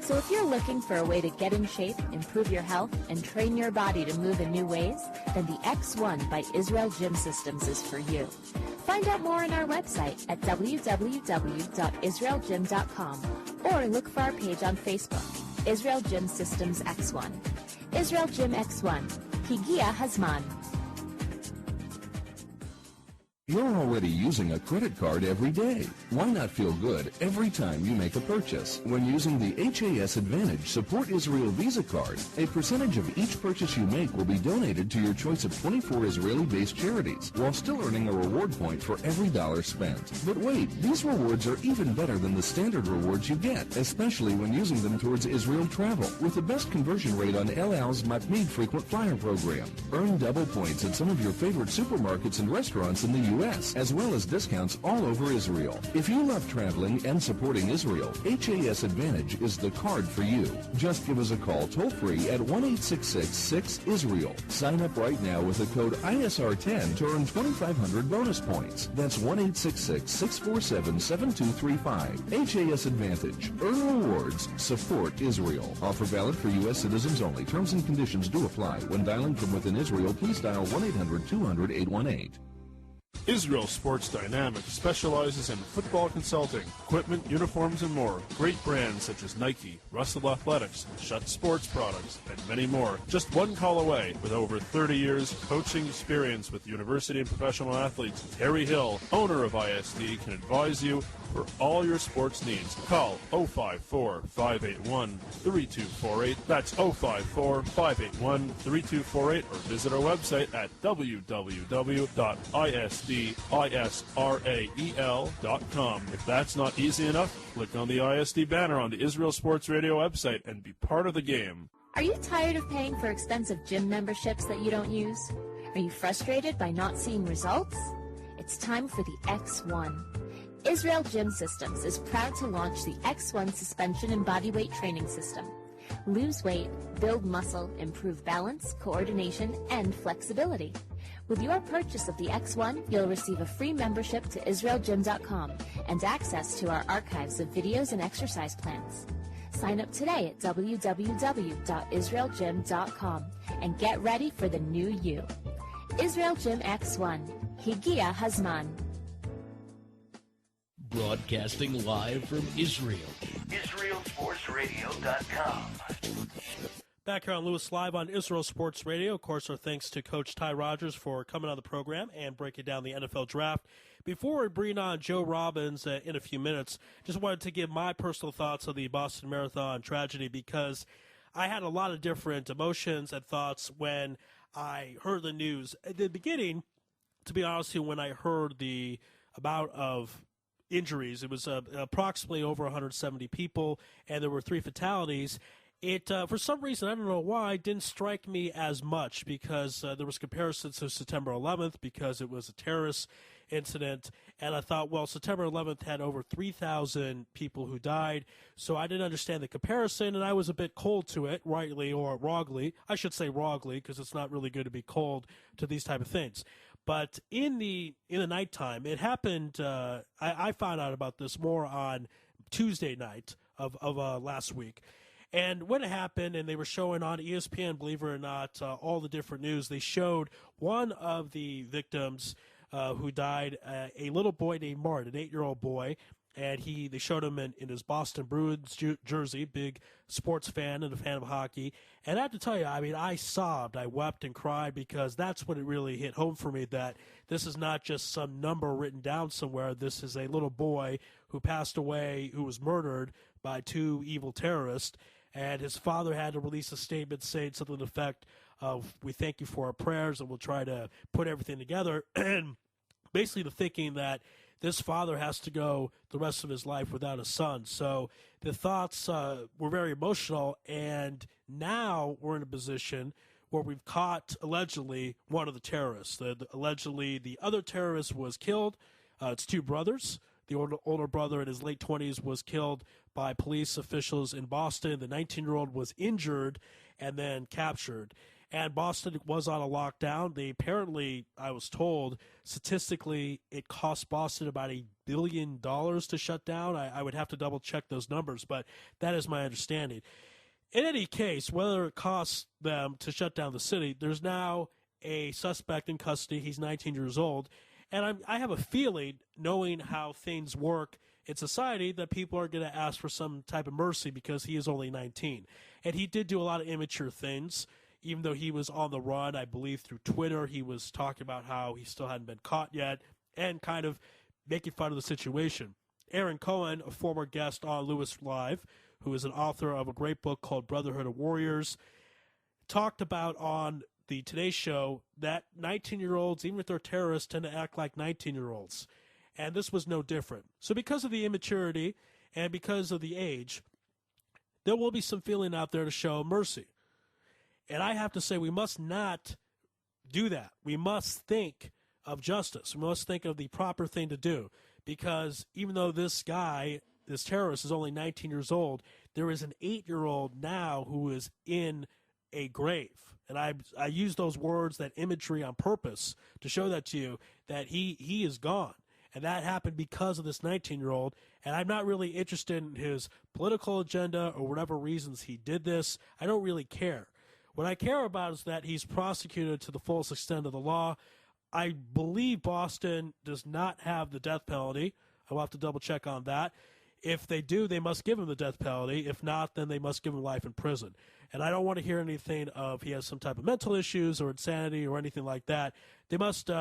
So if you're looking for a way to get in shape, improve your health, and train your body to move in new ways, then the X1 by Israel Gym Systems is for you. Find out more on our website at www.israelgym.com or look for our page on Facebook, Israel Gym Systems X1. Israel Gym X1. Higia Hazman. You're already using a credit card every day. Why not feel good every time you make a purchase? When using the HAS Advantage Support Israel Visa card, a percentage of each purchase you make will be donated to your choice of 24 Israeli-based charities, while still earning a reward point for every dollar spent. But wait, these rewards are even better than the standard rewards you get, especially when using them towards Israel travel, with the best conversion rate on El Al's Matmeed Frequent Flyer program. Earn double points at some of your favorite supermarkets and restaurants in the U.S., as well as discounts all over Israel. If you love traveling and supporting Israel, HAS Advantage is the card for you. Just give us a call toll-free at 1-866-6-ISRAEL. Sign up right now with the code ISR10 to earn 2,500 bonus points. That's 1-866-647-7235. HAS Advantage. Earn rewards. Support Israel. Offer valid for U.S. citizens only. Terms and conditions do apply. When dialing from within Israel, please dial 1-800-200-818. Israel Sports Dynamics specializes in football consulting, equipment, uniforms, and more. Great brands such as Nike, Russell Athletics, Schutt Sports Products, and many more. Just one call away. With over 30 years coaching experience with university and professional athletes, Terry Hill, owner of ISD, can advise you for all your sports needs. Call 054-581-3248. That's 054-581-3248, or visit our website at www.isdisrael.com. If that's not easy enough, click on the ISD banner on the Israel Sports Radio website and be part of the game. Are you tired of paying for expensive gym memberships that you don't use? Are you frustrated by not seeing results? It's time for the X1. Israel Gym Systems is proud to launch the X1 suspension and bodyweight training system. Lose weight, build muscle, improve balance, coordination, and flexibility. With your purchase of the X1, you'll receive a free membership to IsraelGym.com and access to our archives of videos and exercise plans. Sign up today at www.IsraelGym.com and get ready for the new you. Israel Gym X1. Higia Hazman. Broadcasting live from Israel. IsraelSportsRadio.com. Back here on Louis Live on Israel Sports Radio. Of course, our thanks to Coach Ty Rogers for coming on the program and breaking down the NFL draft. Before we bring on Joe Robbins in a few minutes, just wanted to give my personal thoughts on the Boston Marathon tragedy, because I had a lot of different emotions and thoughts when I heard the news. At the beginning, to be honest with you, when I heard the amount of injuries, it was approximately over 170 people, and there were 3 fatalities. It, for some reason, I don't know why, didn't strike me as much, because there was comparisons to September 11th because it was a terrorist incident, and I thought, well, September 11th had over 3,000 people who died, so I didn't understand the comparison, and I was a bit cold to it, rightly or wrongly. I should say wrongly, because it's not really good to be cold to these type of things. But in the nighttime, it happened. I found out about this more on Tuesday night of last week. And when it happened, and they were showing on ESPN, believe it or not, all the different news, they showed one of the victims who died, a little boy named Martin, an 8-year-old boy, and they showed him in his Boston Bruins jersey, big sports fan and a fan of hockey. And I have to tell you, I mean, I sobbed, I wept and cried, because that's when it really hit home for me, that this is not just some number written down somewhere. This is a little boy who passed away, who was murdered by two evil terrorists, and his father had to release a statement saying something to the effect of, "We thank you for our prayers, and we'll try to put everything together." And basically the thinking that this father has to go the rest of his life without a son. So the thoughts were very emotional, and now we're in a position where we've caught, allegedly, one of the terrorists. Allegedly, the other terrorist was killed. It's two brothers. The older brother in his late 20s was killed by police officials in Boston. The 19-year-old was injured and then captured. And Boston was on a lockdown. They apparently, I was told, statistically, it cost Boston about $1 billion to shut down. I would have to double-check those numbers, but that is my understanding. In any case, whether it costs them to shut down the city, there's now a suspect in custody. He's 19 years old. And I have a feeling, knowing how things work in society, that people are going to ask for some type of mercy because he is only 19. And he did do a lot of immature things. Even though he was on the run, I believe through Twitter, he was talking about how he still hadn't been caught yet and kind of making fun of the situation. Aaron Cohen, a former guest on Louis Live, who is an author of a great book called Brotherhood of Warriors, talked about on the Today Show that 19-year-olds, even if they're terrorists, tend to act like 19-year-olds. And this was no different. So because of the immaturity and because of the age, there will be some feeling out there to show mercy. And I have to say, we must not do that. We must think of justice. We must think of the proper thing to do. Because even though this guy, this terrorist, is only 19 years old, there is an 8-year-old now who is in a grave. And I use those words, that imagery, on purpose to show that to you, that he is gone. And that happened because of this 19-year-old. And I'm not really interested in his political agenda or whatever reasons he did this. I don't really care. What I care about is that he's prosecuted to the fullest extent of the law. I believe Boston does not have the death penalty. I will have to double check on that. If they do, they must give him the death penalty. If not, then they must give him life in prison. And I don't want to hear anything of he has some type of mental issues or insanity or anything like that. They must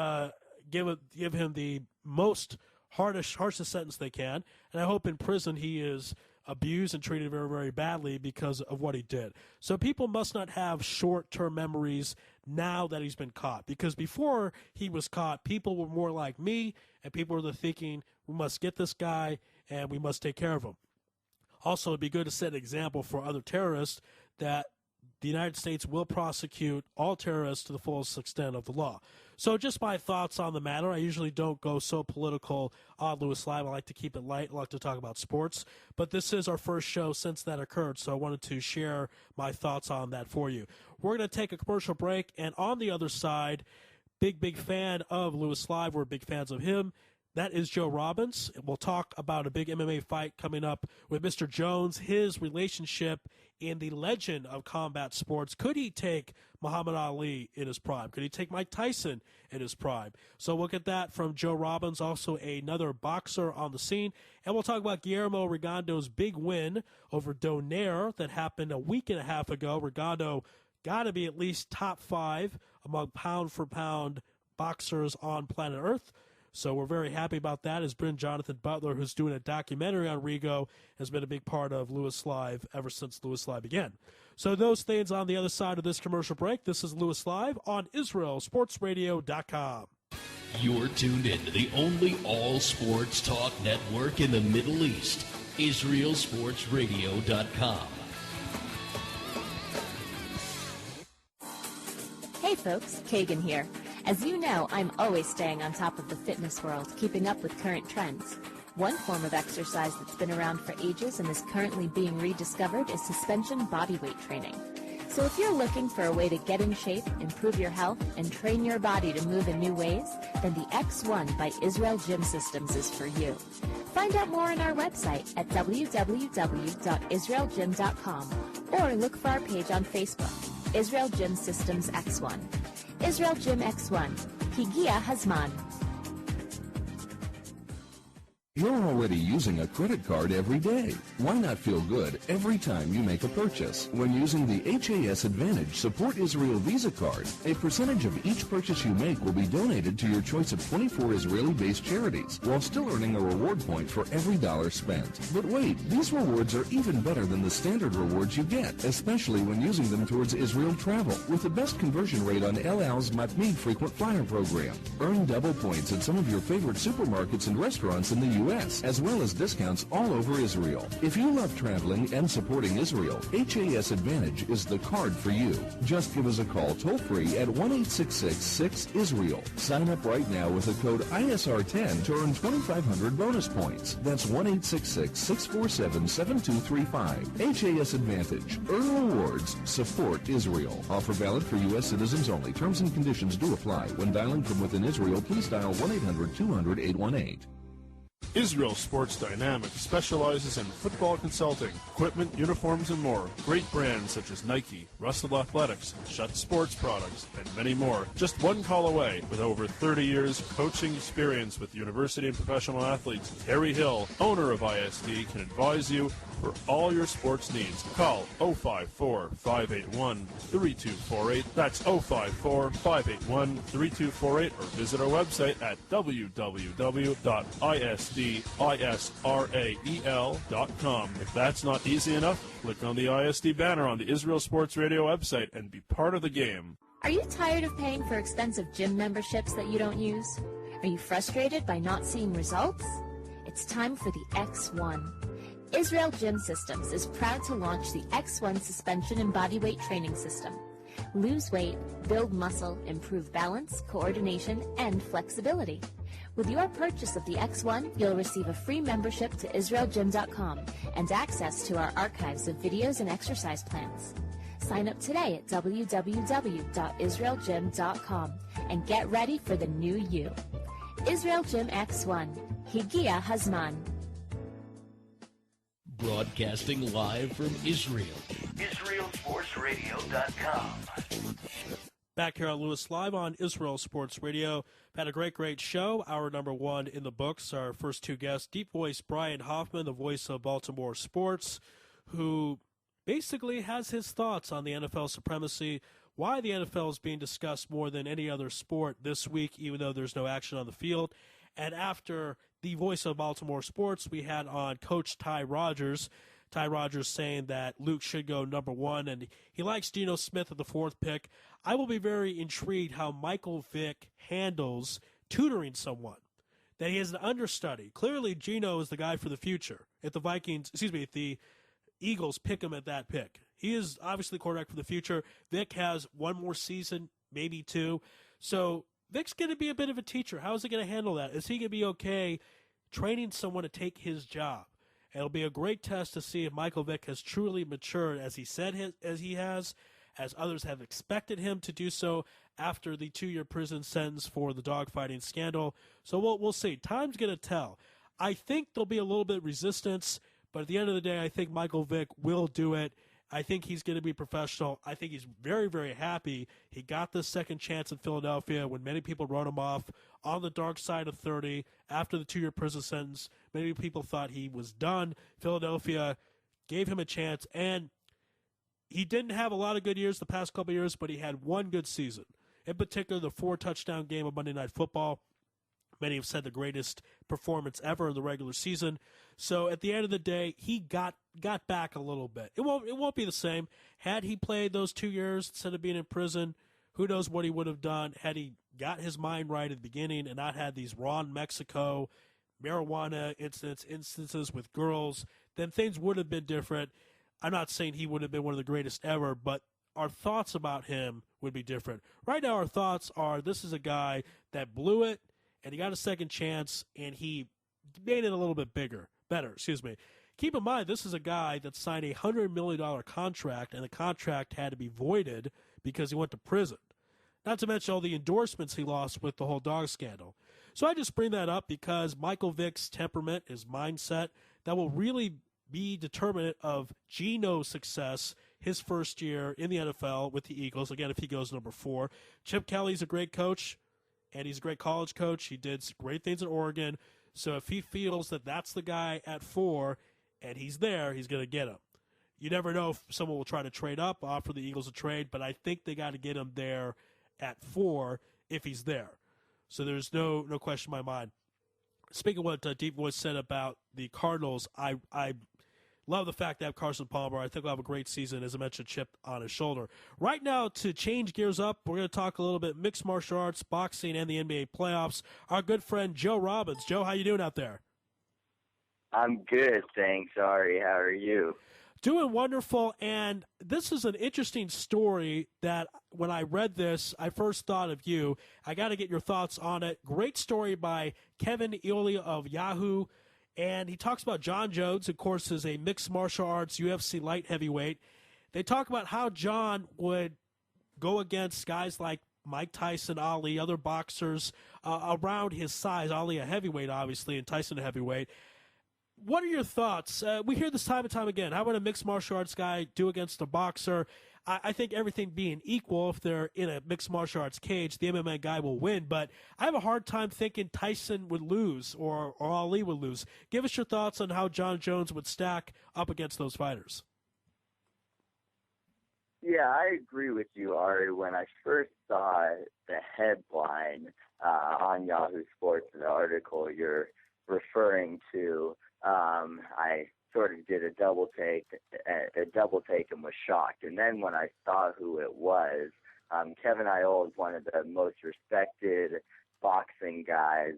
give him the most harshest sentence they can. And I hope in prison he is abused and treated very, very badly because of what he did. So people must not have short-term memories now that he's been caught. Because before he was caught, people were more like me, and people were thinking, we must get this guy, and we must take care of him. Also, it'd be good to set an example for other terrorists that the United States will prosecute all terrorists to the fullest extent of the law. So just my thoughts on the matter. I usually don't go so political on Louis Live. I like to keep it light. I like to talk about sports. But this is our first show since that occurred, so I wanted to share my thoughts on that for you. We're going to take a commercial break, and on the other side, big fan of Louis Live. We're big fans of him. That is Joe Robbins. We'll talk about a big MMA fight coming up with Mr. Jones, his relationship in the legend of combat sports. Could he take Muhammad Ali in his prime? Could he take Mike Tyson in his prime? So we'll get that from Joe Robbins, also another boxer on the scene. And we'll talk about Guillermo Rigondeau's big win over Donaire that happened a week and a half ago. Rigondeau got to be at least top 5 among pound-for-pound boxers on planet Earth. So we're very happy about that. His friend Jonathan Butler, who's doing a documentary on Rigo, has been a big part of Louis Live ever since Louis Live began. So those things on the other side of this commercial break. This is Louis Live on IsraelSportsRadio.com. You're tuned in to the only all-sports talk network in the Middle East, IsraelSportsRadio.com. Hey folks, Kagan here. As you know, I'm always staying on top of the fitness world, keeping up with current trends. One form of exercise that's been around for ages and is currently being rediscovered is suspension bodyweight training. So if you're looking for a way to get in shape, improve your health, and train your body to move in new ways, then the X1 by Israel Gym Systems is for you. Find out more on our website at www.israelgym.com or look for our page on Facebook, Israel Gym Systems X1. Israel Gym X1, Higia Hazman. You're already using a credit card every day. Why not feel good every time you make a purchase? When using the HAS Advantage Support Israel Visa card, a percentage of each purchase you make will be donated to your choice of 24 Israeli-based charities, while still earning a reward point for every dollar spent. But wait, these rewards are even better than the standard rewards you get, especially when using them towards Israel travel, with the best conversion rate on El Al's Matmeed frequent flyer program. Earn double points at some of your favorite supermarkets and restaurants in the U.S., as well as discounts all over Israel. If you love traveling and supporting Israel, HAS Advantage is the card for you. Just give us a call toll-free at 1-866-6-ISRAEL. Sign up right now with the code ISR10 to earn 2,500 bonus points. That's 1-866-647-7235. HAS Advantage. Earn rewards. Support Israel. Offer valid for U.S. citizens only. Terms and conditions do apply. When dialing from within Israel, please dial 1-800-200-818. Israel Sports Dynamics specializes in football consulting, equipment, uniforms, and more. Great brands such as Nike, Russell Athletics, Schutt Sports Products, and many more. Just one call away. With over 30 years coaching experience with university and professional athletes, Terry Hill, owner of ISD, can advise you for all your sports needs. Call 054-581-3248. That's 054-581-3248, or visit our website at www.isdisrael.com. If that's not easy enough, click on the ISD banner on the Israel Sports Radio website and be part of the game. Are you tired of paying for expensive gym memberships that you don't use? Are you frustrated by not seeing results? It's time for the X1. Israel Gym Systems is proud to launch the X1 suspension and bodyweight training system. Lose weight, build muscle, improve balance, coordination, and flexibility. With your purchase of the X1, you'll receive a free membership to IsraelGym.com and access to our archives of videos and exercise plans. Sign up today at www.israelgym.com and get ready for the new you. Israel Gym X1. Higia Hazman. Broadcasting live from Israel. IsraelSportsRadio.com. Back here on Louis Live on Israel Sports Radio. Had a great show. Hour number one in the books. Our first two guests, Deep Voice Brian Hoffman, the voice of Baltimore sports, who basically has his thoughts on the NFL supremacy, why the NFL is being discussed more than any other sport this week, even though there's no action on the field. And after the voice of Baltimore sports, we had on Coach Ty Rodgers. Ty Rodgers saying that Luke should go number one, and he likes Geno Smith at the fourth pick. I will be very intrigued how Michael Vick handles tutoring someone, that he has an understudy. Clearly, Geno is the guy for the future. If the Eagles pick him at that pick, he is obviously the quarterback for the future. Vick has one more season, maybe two. So Vick's going to be a bit of a teacher. How is he going to handle that? Is he going to be okay training someone to take his job? And it'll be a great test to see if Michael Vick has truly matured as he said as he has, as others have expected him to do so after the 2-year prison sentence for the dogfighting scandal. So we'll see. Time's going to tell. I think there'll be a little bit of resistance, but at the end of the day, I think Michael Vick will do it. I think he's going to be professional. I think he's very, very happy he got the second chance in Philadelphia when many people wrote him off on the dark side of 30 after the 2-year prison sentence. Many people thought he was done. Philadelphia gave him a chance, and he didn't have a lot of good years the past couple of years, but he had one good season. In particular, the 4-touchdown game of Monday Night Football. Many have said the greatest performance ever in the regular season. So at the end of the day, he got back a little bit. It won't be the same. Had he played those 2 years instead of being in prison, who knows what he would have done had he got his mind right at the beginning and not had these raw Mexico marijuana instances with girls, then things would have been different. I'm not saying he would have been one of the greatest ever, but our thoughts about him would be different. Right now, our thoughts are this is a guy that blew it, and he got a second chance, and he made it a little bit better. Keep in mind, this is a guy that signed a $100 million contract, and the contract had to be voided because he went to prison. Not to mention all the endorsements he lost with the whole dog scandal. So I just bring that up because Michael Vick's temperament, his mindset, that will really be determinant of Geno's success his first year in the NFL with the Eagles. Again, if he goes number 4. Chip Kelly's a great coach, and he's a great college coach. He did great things in Oregon. So if he feels that that's the guy at 4 and he's there, he's going to get him. You never know if someone will try to trade up, offer the Eagles a trade, but I think they got to get him there at 4 if he's there. So there's no question in my mind. Speaking of what Deep Voice said about the Cardinals, I love the fact that Carson Palmer, I think, will have a great season, as I mentioned, chip on his shoulder. Right now, to change gears up, we're going to talk a little bit mixed martial arts, boxing, and the NBA playoffs. Our good friend Joe Robbins. Joe, how you doing out there? I'm good, thanks, Ari. How are you? Doing wonderful, and this is an interesting story that when I read this, I first thought of you. I got to get your thoughts on it. Great story by Kevin Eoly of Yahoo, and he talks about John Jones, of course, is a mixed martial arts UFC light heavyweight. They talk about how John would go against guys like Mike Tyson, Ali, other boxers around his size. Ali a heavyweight, obviously, and Tyson a heavyweight. What are your thoughts? We hear this time and time again. How would a mixed martial arts guy do against a boxer? I think everything being equal, if they're in a mixed martial arts cage, the MMA guy will win. But I have a hard time thinking Tyson would lose or Ali would lose. Give us your thoughts on how John Jones would stack up against those fighters. Yeah, I agree with you, Ari. When I first saw the headline on Yahoo Sports, the article you're referring to, I sort of did a double take and was shocked. And then when I saw who it was, Kevin Iole is one of the most respected boxing guys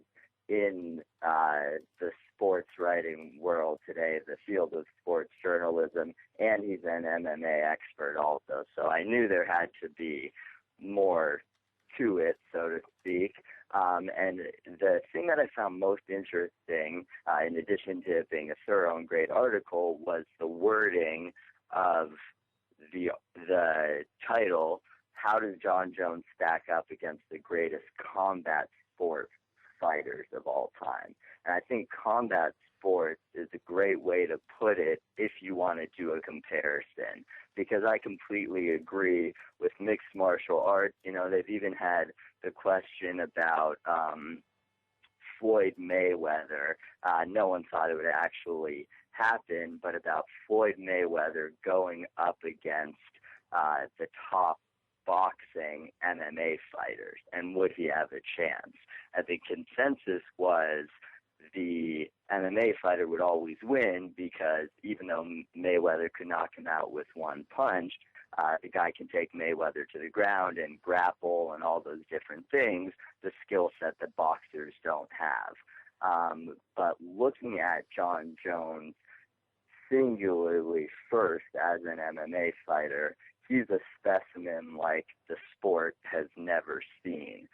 in the sports writing world today, the field of sports journalism, and he's an MMA expert also. So I knew there had to be more to it, so to speak. And the thing that I found most interesting, in addition to it being a thorough and great article, was the wording of the title, How Does John Jones Stack Up Against the Greatest Combat Sport Fighters of All Time? And I think combat sports is a great way to put it if you want to do a comparison, because I completely agree with mixed martial arts. You know, they've even had the question about Floyd Mayweather. No one thought it would actually happen, but about Floyd Mayweather going up against the top boxing MMA fighters, and would he have a chance? And the consensus was the MMA fighter would always win, because even though Mayweather could knock him out with one punch, the guy can take Mayweather to the ground and grapple and all those different things, the skill set that boxers don't have. But looking at John Jones singularly first as an MMA fighter, he's a specimen like the sport has never seen.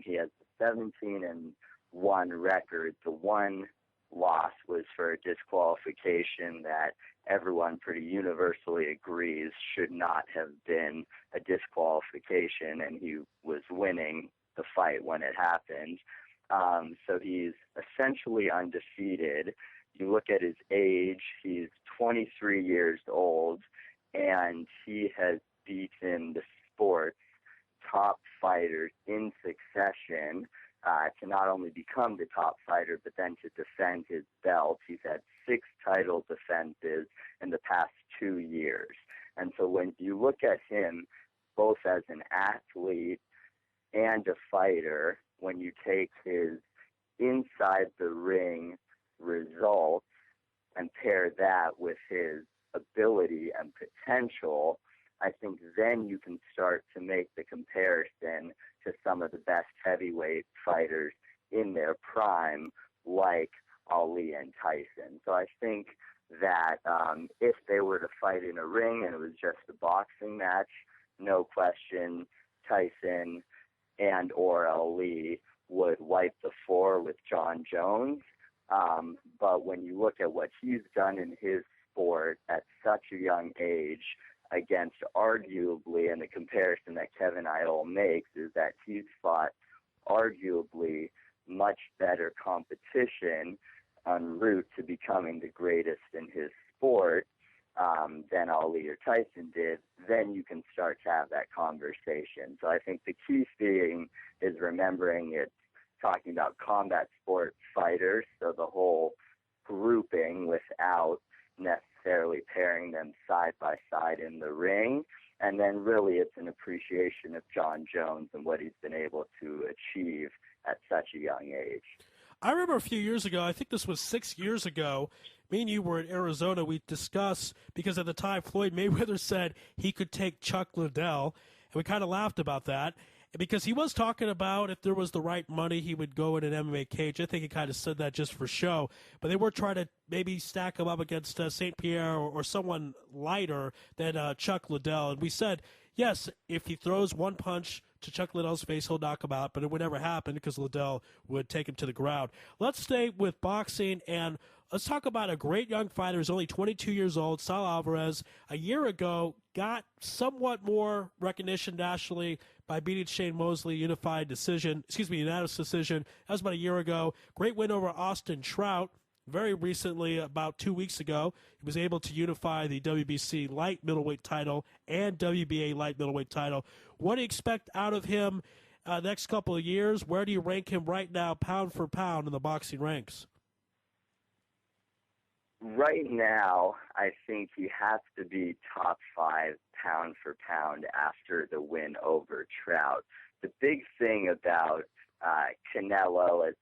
He has 17-1 record. The one loss was for a disqualification that everyone pretty universally agrees should not have been a disqualification, and he was winning the fight when it happened. So he's essentially undefeated. You look at his age, he's 23 years old, and he has beaten the sport's top fighters in succession to not only become the top fighter, but then to defend his belt. He's had 6 title defenses in the past 2 years. And so when you look at him both as an athlete and a fighter, when you take his inside the ring results and pair that with his ability and potential, I think then you can start to make the comparison to some of the best heavyweight fighters in their prime, like Ali and Tyson. So I think that if they were to fight in a ring and it was just a boxing match, no question Tyson and or Ali would wipe the floor with John Jones. But when you look at what he's done in his sport at such a young age, against arguably, and the comparison that Kevin Iole makes is that he's fought arguably much better competition en route to becoming the greatest in his sport than Ali or Tyson did, then you can start to have that conversation. So I think the key thing is remembering it's talking about combat sport fighters, so the whole grouping without necessarily pairing them side by side in the ring. And then really it's an appreciation of John Jones and what he's been able to achieve at such a young age. I remember a few years ago, I think this was 6 years ago, me and you were in Arizona. We discussed, because at the time Floyd Mayweather said he could take Chuck Liddell, and we kind of laughed about that. Because he was talking about if there was the right money, he would go in an MMA cage. I think he kind of said that just for show. But they were trying to maybe stack him up against St. Pierre or someone lighter than Chuck Liddell. And we said, yes, if he throws one punch to Chuck Liddell's face, he'll knock him out. But it would never happen because Liddell would take him to the ground. Let's stay with boxing, and let's talk about a great young fighter who's only 22 years old, Saul Alvarez. A year ago, got somewhat more recognition nationally by beating Shane Mosley, unanimous decision. That was about a year ago. Great win over Austin Trout. Very recently, about 2 weeks ago, he was able to unify the WBC light middleweight title and WBA light middleweight title. What do you expect out of him next couple of years? Where do you rank him right now, pound for pound, in the boxing ranks? Right now, I think he has to be top 5 pound for pound after the win over Trout. The big thing about Canelo, as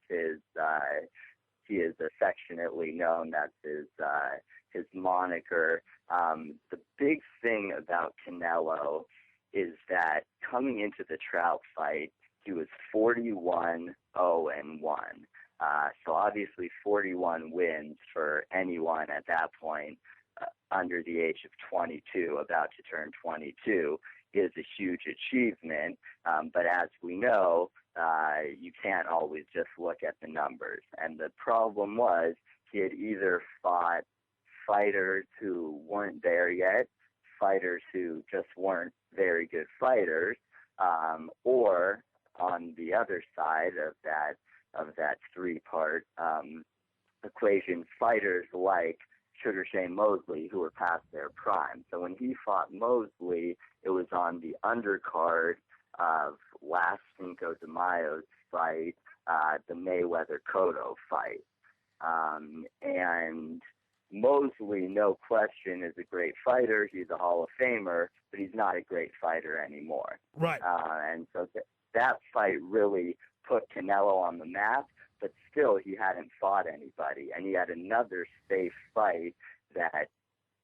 he is affectionately known, that's his moniker. The big thing about Canelo is that coming into the Trout fight, he was 41-0-1. So obviously 41 wins for anyone at that point under the age of 22, about to turn 22, is a huge achievement. But as we know, you can't always just look at the numbers. And the problem was he had either fought fighters who weren't there yet, fighters who just weren't very good fighters, or on the other side of that three-part equation, fighters like Sugar Shane Mosley who were past their prime. So when he fought Mosley, it was on the undercard of last Cinco de Mayo's fight, the Mayweather-Cotto fight. And Mosley, no question, is a great fighter. He's a Hall of Famer, but he's not a great fighter anymore. Right. And so that fight really put Canelo on the map, but still he hadn't fought anybody. And he had another safe fight that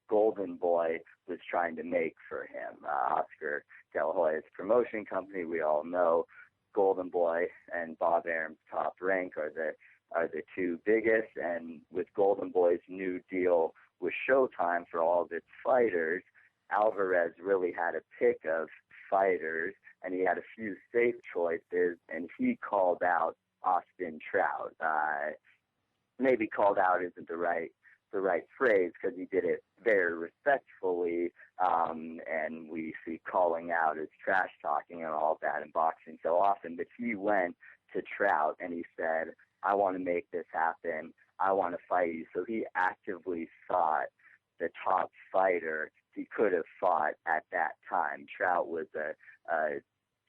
Golden Boy was trying to make for him. Oscar De La Hoya's promotion company, we all know Golden Boy and Bob Arum's Top Rank are the two biggest. And with Golden Boy's new deal with Showtime for all of its fighters, Alvarez really had a pick of fighters, and he had a few safe choices, and he called out Austin Trout. Maybe called out isn't the right phrase, because he did it very respectfully, and we see calling out as trash talking and all that in boxing so often. But he went to Trout and he said, I want to make this happen. I want to fight you. So he actively sought the top fighter he could have fought at that time. Trout was a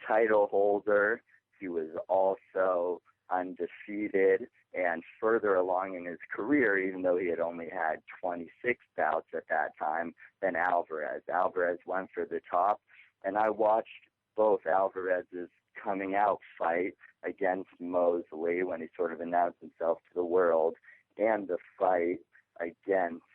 title holder. He was also undefeated and further along in his career, even though he had only had 26 bouts at that time, than Alvarez. Alvarez went for the top, and I watched both Alvarez's coming out fight against Mosley when he sort of announced himself to the world, and the fight against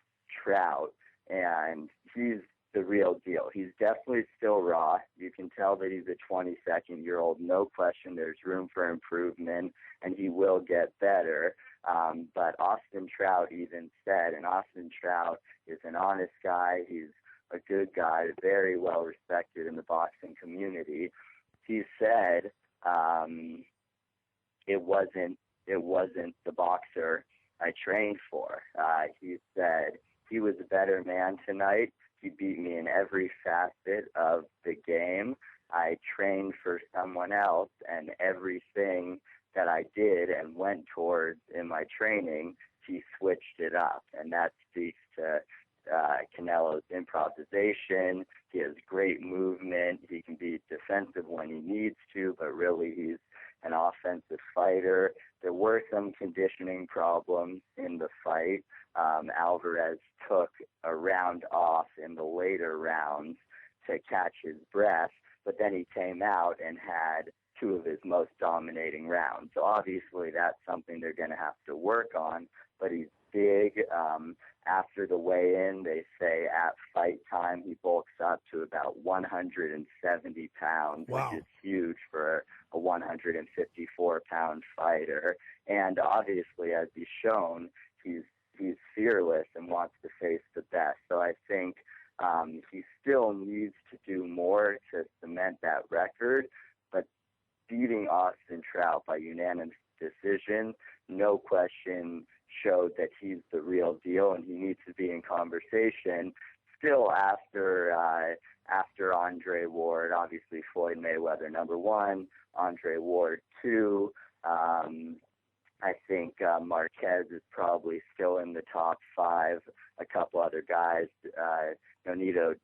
Trout, and he's the real deal. He's definitely still raw. You can tell that he's a 22-year-old. No question there's room for improvement, and he will get better. But Austin Trout even said, and Austin Trout is an honest guy. He's a good guy, very well respected in the boxing community. He said it wasn't the boxer I trained for. He said he was a better man tonight. He beat me in every facet of the game. I trained for someone else, and everything that I did and went towards in my training, he switched it up. And that speaks to Canelo's improvisation. He has great movement. He can be defensive when he needs to, but really an offensive fighter. There were some conditioning problems in the fight. Alvarez took a round off in the later rounds to catch his breath, but then he came out and had two of his most dominating rounds. So obviously that's something they're going to have to work on, but he's big. After the weigh-in, they say at fight time he bulks up to about 170 pounds, wow, which is huge for a 154-pound fighter. And obviously, as he's shown, he's fearless and wants to face the best. So I think he still needs to do more to cement that record, but beating Austin Trout by unanimous decision, no question, showed that he's the real deal, and he needs to be in conversation still after Andre Ward. Obviously, Floyd Mayweather #1, Andre Ward 2. I think Marquez is probably still in the top 5. A couple other guys, Nonito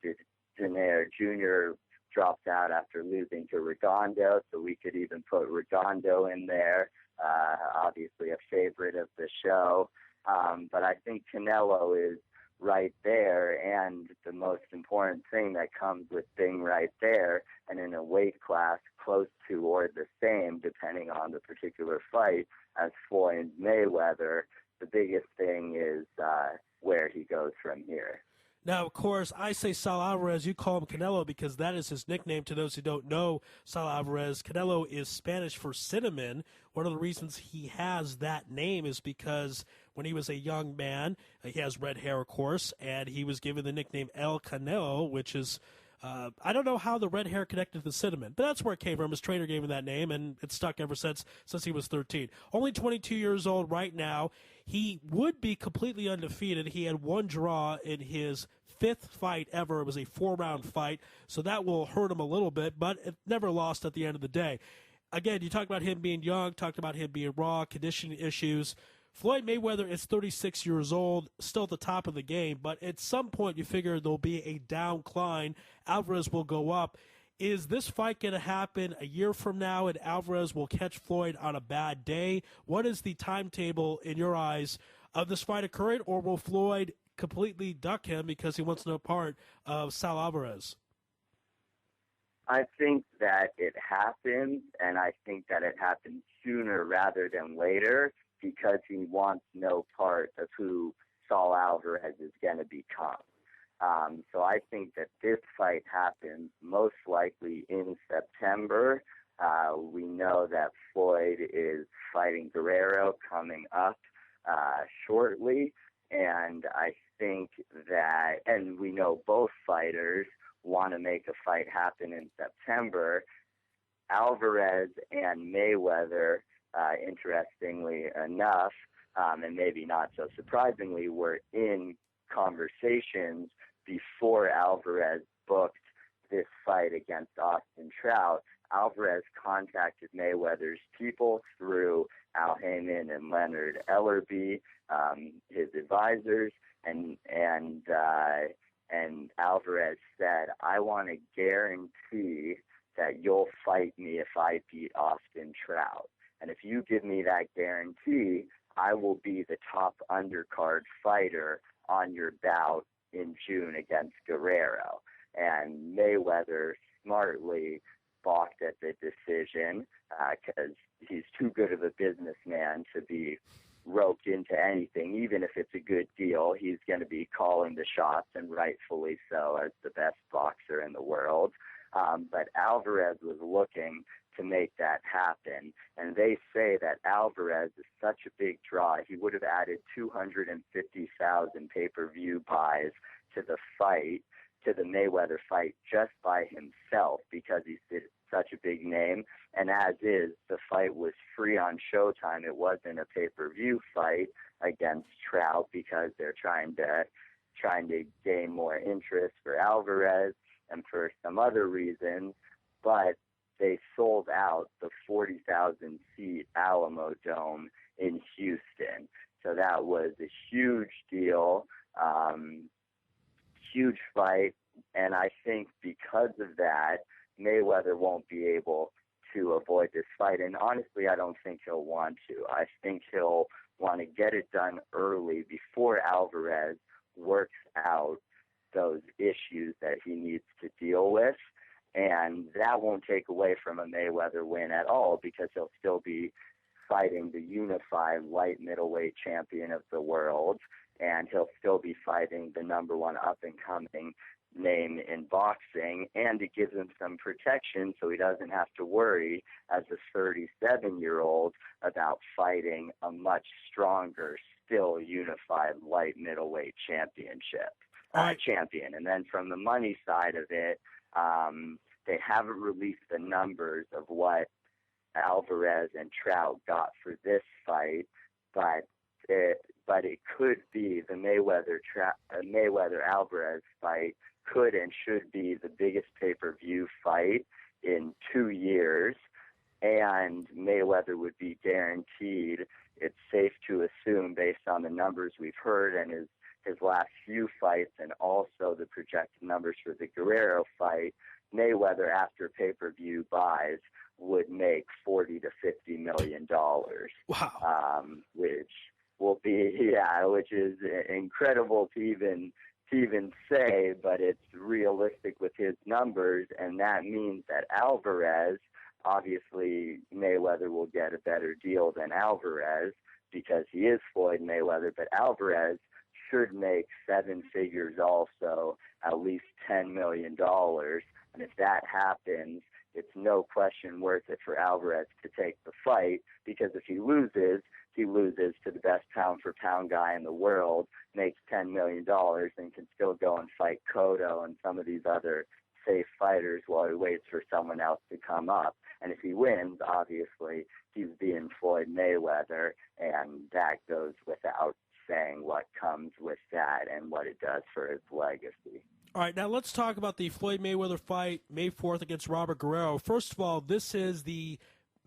Donaire Jr. dropped out after losing to Redondo, so we could even put Redondo in there. Obviously a favorite of the show. But I think Canelo is right there, and the most important thing that comes with being right there and in a weight class close to or the same, depending on the particular fight, as Floyd Mayweather, the biggest thing is where he goes from here. Now, of course, I say Sal Alvarez. You call him Canelo because that is his nickname. To those who don't know, Sal Alvarez, Canelo is Spanish for cinnamon. One of the reasons he has that name is because when he was a young man, he has red hair, of course, and he was given the nickname El Canelo, which is, I don't know how the red hair connected to the cinnamon, but that's where it came from. His trainer gave him that name, and it's stuck ever since he was 13. Only 22 years old right now. He would be completely undefeated. He had one draw in his 5th fight ever. It was a 4-round fight, so that will hurt him a little bit, but it never lost at the end of the day. Again, you talked about him being young, talked about him being raw, conditioning issues. Floyd Mayweather is 36 years old, still at the top of the game, but at some point you figure there'll be a downcline. Alvarez will go up. Is this fight going to happen a year from now and Alvarez will catch Floyd on a bad day? What is the timetable in your eyes of this fight occurring, or will Floyd completely duck him because he wants no part of Sal Alvarez? I think that it happens, and I think that it happens sooner rather than later because he wants no part of who Saul Alvarez is going to become. So I think that this fight happens most likely in September. We know that Floyd is fighting Guerrero coming up shortly, and I think that, and we know both fighters want to make a fight happen in September. Alvarez and Mayweather, interestingly enough, and maybe not so surprisingly, were in conversations before Alvarez booked this fight against Austin Trout. Alvarez contacted Mayweather's people through Al Heyman and Leonard Ellerbe, his advisors, and Alvarez said, I want to guarantee that you'll fight me if I beat Austin Trout. And if you give me that guarantee, I will be the top undercard fighter on your bout in June against Guerrero. And Mayweather smartly balked at the decision because he's too good of a businessman to be roped into anything. Even if it's a good deal, he's going to be calling the shots, and rightfully so, as the best boxer in the world. But Alvarez was looking to make that happen, and they say that Alvarez is such a big draw, he would have added 250,000 pay-per-view buys to the fight, to the Mayweather fight, just by himself because he's such a big name. And as is, the fight was free on Showtime. It wasn't a pay-per-view fight against Trout because they're trying to gain more interest for Alvarez and for some other reasons, but they sold out the 40,000-seat Alamo Dome in Houston. So that was a huge deal, huge fight, and I think because of that, Mayweather won't be able to avoid this fight. And honestly, I don't think he'll want to. I think he'll want to get it done early before Alvarez works out those issues that he needs to deal with. And that won't take away from a Mayweather win at all, because he'll still be fighting the unified light middleweight champion of the world, and he'll still be fighting the number one up-and-coming name in boxing, and it gives him some protection so he doesn't have to worry as a 37-year-old about fighting a much stronger, still unified light middleweight champion. And then from the money side of it, they haven't released the numbers of what Alvarez and Trout got for this fight, but it could be the Mayweather Alvarez fight could and should be the biggest pay-per-view fight in 2 years, and Mayweather would be guaranteed. It's safe to assume, based on the numbers we've heard and his last few fights, and also the projected numbers for the Guerrero fight, Mayweather, after pay-per-view buys, would make $40 to $50 million. Wow. Which will be, which is incredible to even say, but it's realistic with his numbers, and that means that Alvarez, obviously Mayweather will get a better deal than Alvarez because he is Floyd Mayweather, but Alvarez should make seven figures also, at least $10 million, and if that happens, it's no question worth it for Alvarez to take the fight, because if he loses to the best pound-for-pound guy in the world, makes $10 million, and can still go and fight Cotto and some of these other safe fighters while he waits for someone else to come up. And if he wins, obviously, he's being Floyd Mayweather, and that goes without saying what comes with that and what it does for his legacy. All right, now let's talk about the Floyd Mayweather fight, May 4th against Robert Guerrero. First of all, this is the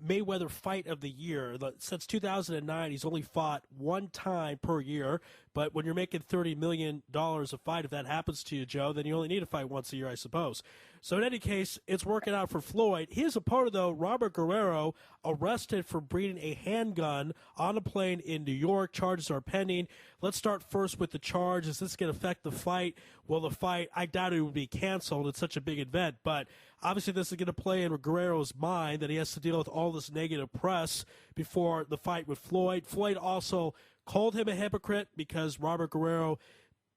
Mayweather fight of the year. Since 2009, he's only fought one time per year, but when you're making $30 million a fight, if that happens to you, Joe, then you only need to fight once a year, I suppose. So in any case, it's working out for Floyd. His opponent, though, Robert Guerrero, arrested for bringing a handgun on a plane in New York. Charges are pending. Let's start first with the charge. Is this going to affect the fight? Well, the fight, I doubt it would be canceled. It's such a big event, but obviously this is going to play in Guerrero's mind that he has to deal with all this negative press before the fight with Floyd. Floyd also called him a hypocrite because Robert Guerrero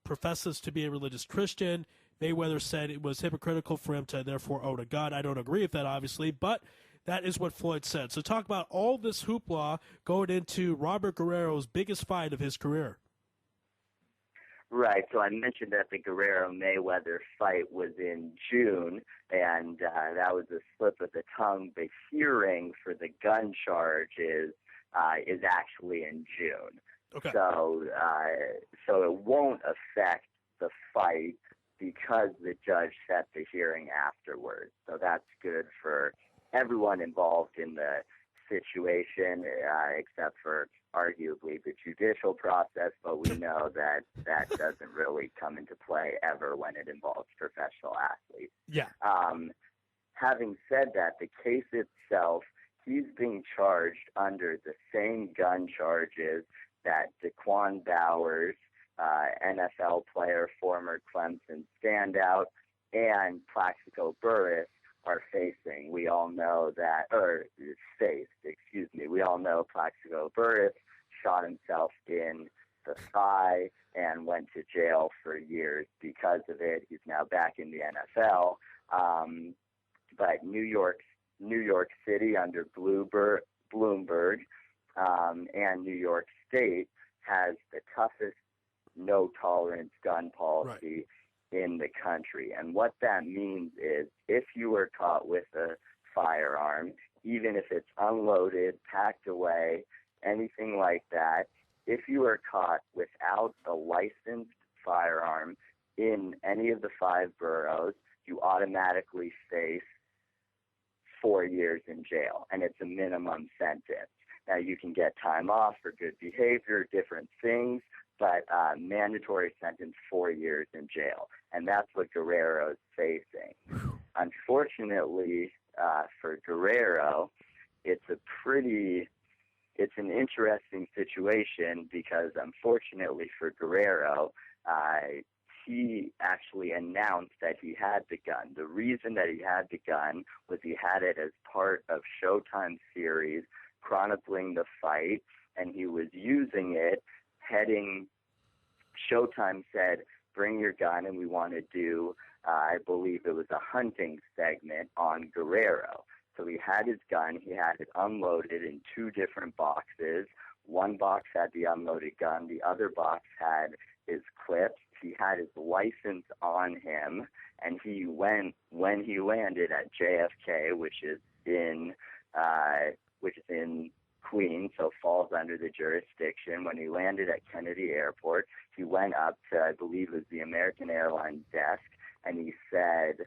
professes to be a religious Christian. Mayweather said it was hypocritical for him to therefore own a gun. I don't agree with that, obviously, but that is what Floyd said. So talk about all this hoopla going into Robert Guerrero's biggest fight of his career. Right, so I mentioned that the Guerrero-Mayweather fight was in June, and that was a slip of the tongue. The hearing for the gun charge is actually in June. Okay. So it won't affect the fight because the judge set the hearing afterwards. So that's good for everyone involved in the situation, except for arguably the judicial process, but we know that doesn't really come into play ever when it involves professional athletes. Yeah. Having said that, the case itself, he's being charged under the same gun charges that Daquan Bowers, NFL player, former Clemson standout, and Plaxico Burress are facing. We all know that, we all know Plaxico Burress shot himself in the thigh and went to jail for years because of it. He's now back in the NFL. But New York City under Bloomberg and New York State has the toughest no-tolerance gun policy in the country. And what that means is if you are caught with a firearm, even if it's unloaded, packed away, anything like that, if you are caught without a licensed firearm in any of the 5 boroughs, you automatically face 4 years in jail, and it's a minimum sentence. Now, you can get time off for good behavior, different things, but mandatory sentence 4 years in jail, and that's what Guerrero's facing. Unfortunately, for Guerrero, it's an interesting situation because unfortunately for Guerrero, he actually announced that he had the gun. The reason that he had the gun was he had it as part of Showtime's series chronicling the fight, and he was using it Showtime said, bring your gun, and we want to do, I believe it was a hunting segment on Guerrero. So he had his gun, he had it unloaded in 2 different boxes. One box had the unloaded gun, the other box had his clips. He had his license on him, and when he landed at JFK, which is in Queens, so falls under the jurisdiction. When he landed at Kennedy Airport, he went up to, I believe it was the American Airlines desk, and he said,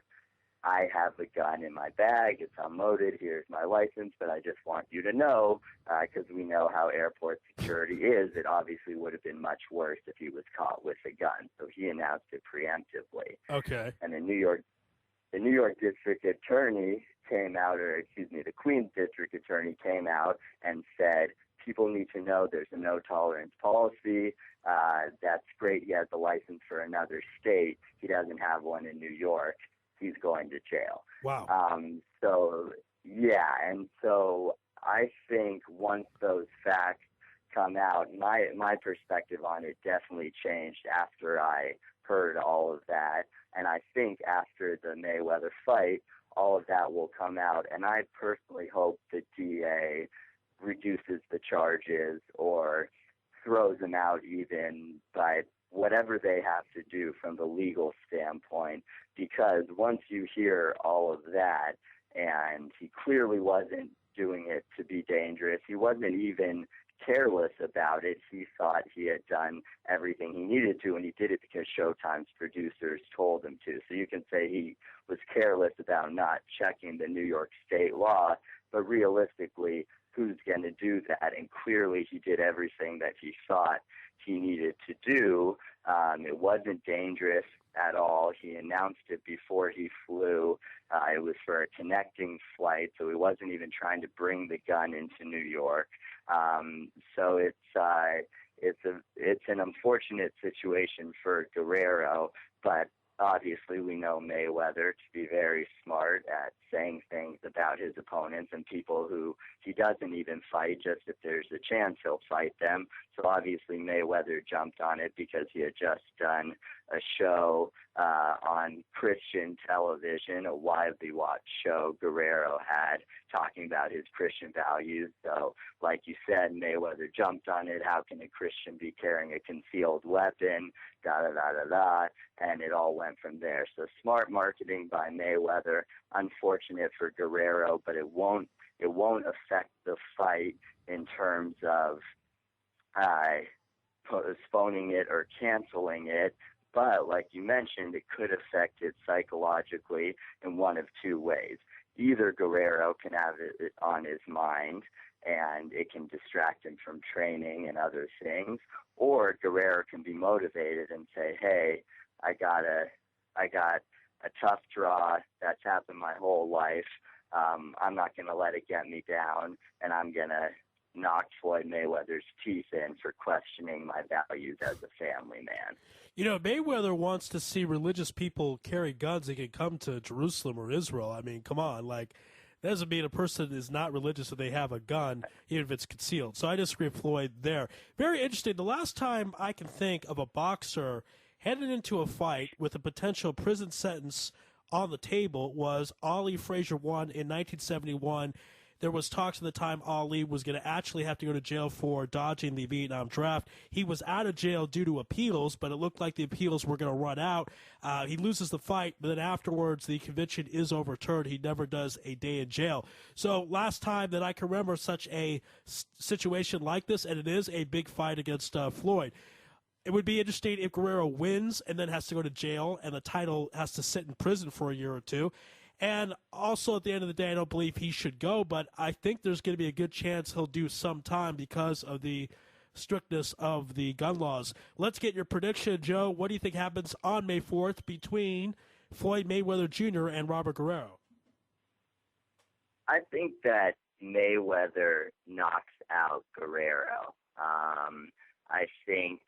I have a gun in my bag, it's unloaded, here's my license, but I just want you to know, because we know how airport security is, it obviously would have been much worse if he was caught with a gun. So he announced it preemptively. Okay. And the New York District Attorney came out, the Queens District Attorney came out and said, people need to know there's a no-tolerance policy. That's great. He has a license for another state. He doesn't have one in New York. He's going to jail. Wow. And so I think once those facts come out, my perspective on it definitely changed after I heard all of that. And I think after the Mayweather fight, all of that will come out. And I personally hope the DA reduces the charges or throws them out even, but whatever they have to do from the legal standpoint, because once you hear all of that, and he clearly wasn't doing it to be dangerous, he wasn't even careless about it. He thought he had done everything he needed to, and he did it because Showtime's producers told him to. So you can say he was careless about not checking the New York state law, but realistically, who's going to do that? And clearly he did everything that he thought he needed to do. It wasn't dangerous at all. He announced it before he flew. It was for a connecting flight, so he wasn't even trying to bring the gun into New York. So it's an unfortunate situation for Guerrero, but obviously we know Mayweather to be very smart at saying things about his opponents and people who he doesn't even fight, just if there's a chance he'll fight them. So obviously Mayweather jumped on it because he had just done a show on Christian television, a widely watched show Guerrero had, talking about his Christian values. So like you said, Mayweather jumped on it. How can a Christian be carrying a concealed weapon? Da-da-da-da-da. And it all went from there. So smart marketing by Mayweather. Unfortunate for Guerrero, but it won't affect the fight in terms of postponing it or canceling it. But like you mentioned, it could affect it psychologically in one of 2 ways. Either Guerrero can have it on his mind and it can distract him from training and other things, or Guerrero can be motivated and say, hey, I got a tough draw that's happened my whole life. I'm not going to let it get me down, and I'm going to knock Floyd Mayweather's teeth in for questioning my values as a family man. You know, Mayweather wants to see religious people carry guns that can come to Jerusalem or Israel. I mean, come on, like, that doesn't mean a person is not religious if they have a gun, even if it's concealed. So I disagree with Floyd there. Very interesting. The last time I can think of a boxer headed into a fight with a potential prison sentence on the table was Ali Frazier won in 1971. There was talks at the time Ali was going to actually have to go to jail for dodging the Vietnam draft. He was out of jail due to appeals, but it looked like the appeals were going to run out. He loses the fight, but then afterwards the conviction is overturned. He never does a day in jail. So last time that I can remember such a situation like this, and it is a big fight against Floyd. It would be interesting if Guerrero wins and then has to go to jail and the title has to sit in prison for a year or 2. And also, at the end of the day, I don't believe he should go, but I think there's going to be a good chance he'll do some time because of the strictness of the gun laws. Let's get your prediction, Joe. What do you think happens on May 4th between Floyd Mayweather Jr. and Robert Guerrero? I think that Mayweather knocks out Guerrero. I think,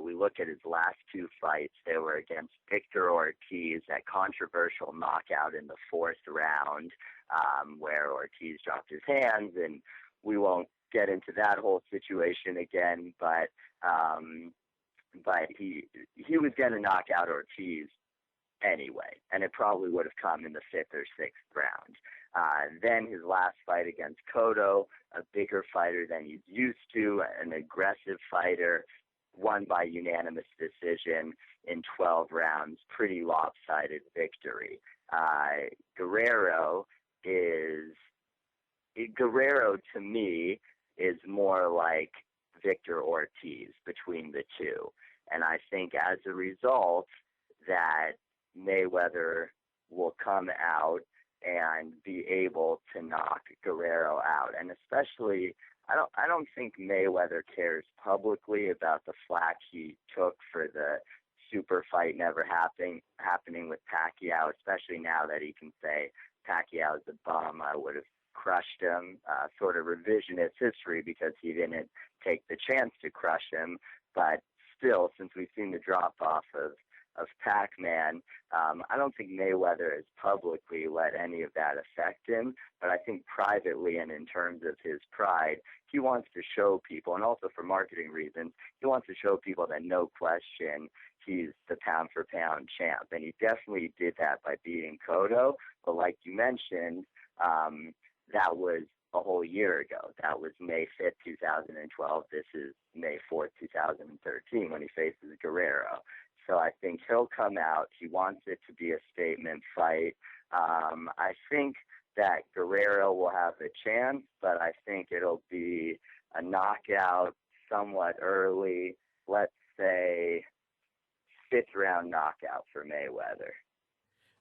we look at his last two fights. They were against Victor Ortiz, that controversial knockout in the fourth round, where Ortiz dropped his hands, and we won't get into that whole situation again, but he was going to knock out Ortiz anyway, and it probably would have come in the fifth or sixth round. Then his last fight against Cotto, a bigger fighter than he's used to, an aggressive fighter, won by unanimous decision in 12 rounds, pretty lopsided victory. Guerrero to me is more like Victor Ortiz between the two. And I think as a result that Mayweather will come out and be able to knock Guerrero out. And especially, I don't think Mayweather cares publicly about the flack he took for the super fight never happening with Pacquiao, especially now that he can say Pacquiao's a bum. I would have crushed him, sort of revisionist history because he didn't take the chance to crush him. But still, since we've seen the drop-off of Pac-Man, I don't think Mayweather has publicly let any of that affect him, but I think privately and in terms of his pride, he wants to show people, and also for marketing reasons, he wants to show people that no question he's the pound-for-pound champ, and he definitely did that by beating Cotto, but like you mentioned, that was a whole year ago. That was May 5th, 2012. This is May 4th, 2013 when he faces Guerrero. So I think he'll come out. He wants it to be a statement fight. I think that Guerrero will have a chance, but I think it'll be a knockout somewhat early, let's say fifth-round knockout for Mayweather.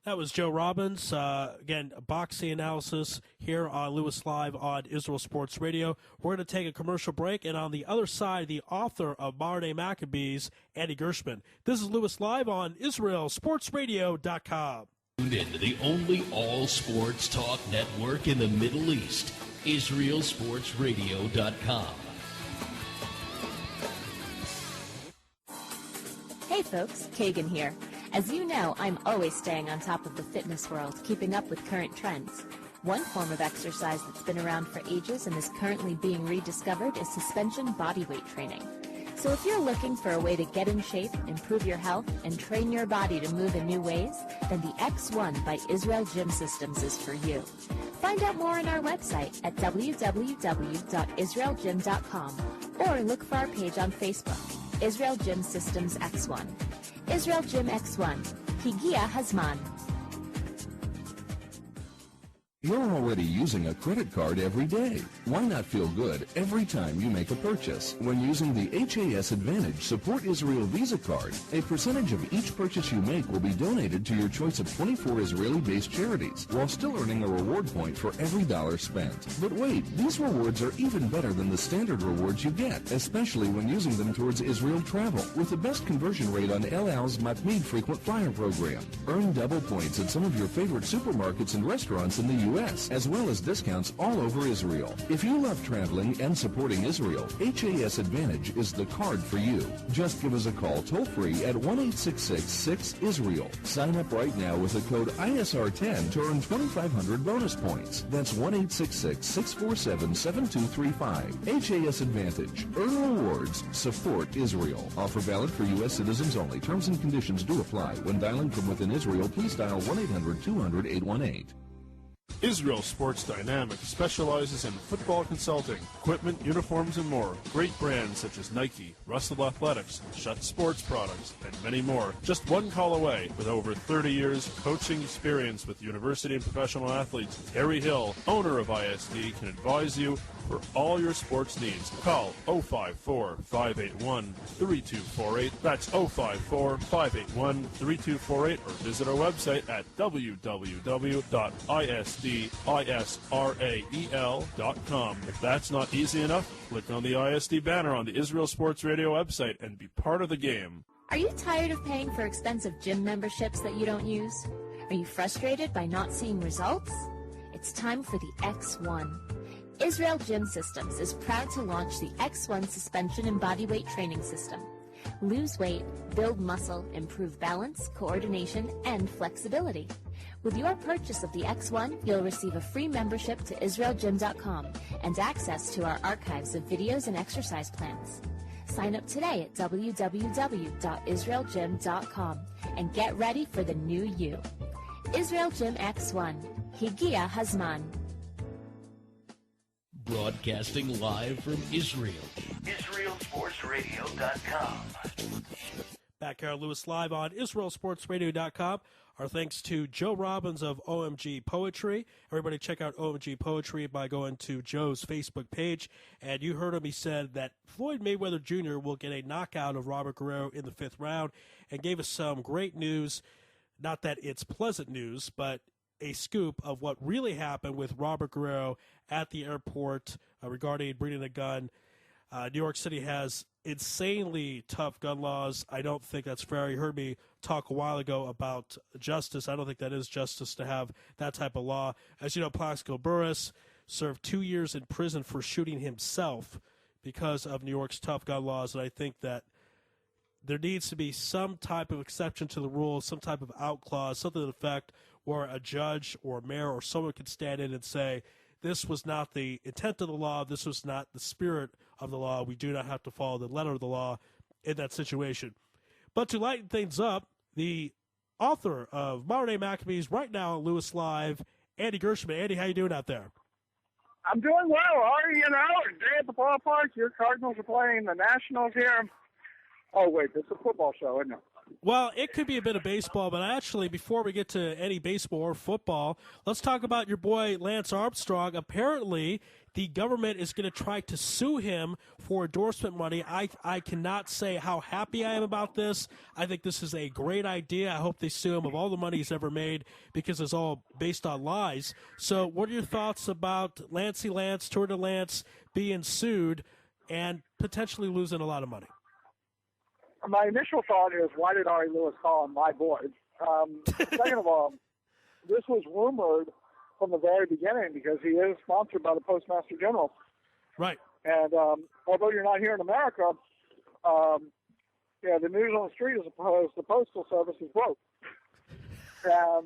That was Joe Robbins. Again, boxing analysis here on Lewis Live on Israel Sports Radio. We're going to take a commercial break, and on the other side, the author of Modern Day Maccabees, Andy Gershman. This is Lewis Live on IsraelSportsRadio.com. Tuned in to the only all-sports talk network in the Middle East, IsraelSportsRadio.com. Hey folks, Kagan here. As you know, I'm always staying on top of the fitness world, keeping up with current trends. One form of exercise that's been around for ages and is currently being rediscovered is suspension bodyweight training. So if you're looking for a way to get in shape, improve your health, and train your body to move in new ways, then the X1 by Israel Gym Systems is for you. Find out more on our website at www.israelgym.com or look for our page on Facebook, Israel Gym Systems X1. Israel Gym X1. Higia Hazman. You're already using a credit card every day. Why not feel good every time you make a purchase? When using the HAS Advantage Support Israel Visa card, a percentage of each purchase you make will be donated to your choice of 24 Israeli-based charities, while still earning a reward point for every dollar spent. But wait, these rewards are even better than the standard rewards you get, especially when using them towards Israel travel, with the best conversion rate on El Al's Matmeed Frequent Flyer program. Earn double points at some of your favorite supermarkets and restaurants in the U.S., as well as discounts all over Israel. If you love traveling and supporting Israel, HAS Advantage is the card for you. Just give us a call toll-free at 1-866-6-ISRAEL. Sign up right now with the code ISR10 to earn 2,500 bonus points. That's 1-866-647-7235. HAS Advantage. Earn rewards. Support Israel. Offer valid for U.S. citizens only. Terms and conditions do apply. When dialing from within Israel, please dial 1-800-200-818. Israel Sports Dynamics specializes in football consulting, equipment, uniforms, and more. Great brands such as Nike, Russell Athletics, Schutt Sports Products, and many more. Just one call away. With over 30 years coaching experience with university and professional athletes, Terry Hill, owner of ISD, can advise you for all your sports needs. Call 054-581-3248. That's 054-581-3248, or visit our website at www.isdisrael.com. If that's not easy enough, click on the ISD banner on the Israel Sports Radio website and be part of the game. Are you tired of paying for expensive gym memberships that you don't use? Are you frustrated by not seeing results? It's It's time for the X1. Israel Gym Systems is proud to launch the X1 suspension and bodyweight training system. Lose weight, build muscle, improve balance, coordination, and flexibility. With your purchase of the X1, you'll receive a free membership to IsraelGym.com and access to our archives of videos and exercise plans. Sign up today at www.israelgym.com and get ready for the new you. Israel Gym X1. Higia Hazman. Broadcasting live from Israel. IsraelSportsRadio.com. Back here, Louis, live on IsraelSportsRadio.com. Our thanks to Joe Robbins of OMG Poetry. Everybody check out OMG Poetry by going to Joe's Facebook page. And you heard him, he said that Floyd Mayweather Jr. will get a knockout of Robert Guerrero in the 5th round, and gave us some great news. Not that it's pleasant news, but a scoop of what really happened with Robert Guerrero at the airport regarding bringing a gun. New York City has insanely tough gun laws. I don't think that's fair. You heard me talk a while ago about justice. I don't think that is justice to have that type of law. As you know, Plaxico Burress served 2 years in prison for shooting himself because of New York's tough gun laws, and I think that there needs to be some type of exception to the rules, some type of out clause, something to the effect where a judge or a mayor or someone could stand in and say, this was not the intent of the law, this was not the spirit of the law, we do not have to follow the letter of the law in that situation. But to lighten things up, the author of Modern Day Maccabees right now on Louis Live, Andy Gershman. Andy, how you doing out there? I'm doing well, Ari. You know, day at the ballpark, your Cardinals are playing the Nationals here. Oh, wait, this is a football show, isn't it? Well, it could be a bit of baseball, but actually, before we get to any baseball or football, let's talk about your boy Lance Armstrong. Apparently, the government is going to try to sue him for endorsement money. I cannot say how happy I am about this. I think this is a great idea. I hope they sue him of all the money he's ever made because it's all based on lies. So what are your thoughts about Lancey Lance, Tour de Lance, being sued and potentially losing a lot of money? My initial thought is, why did Ari Louis call him my boy? Second of all, this was rumored from the very beginning because he is sponsored by the Postmaster General. Right. And although you're not here in America, the news on the street is opposed. The Postal Service is broke. They're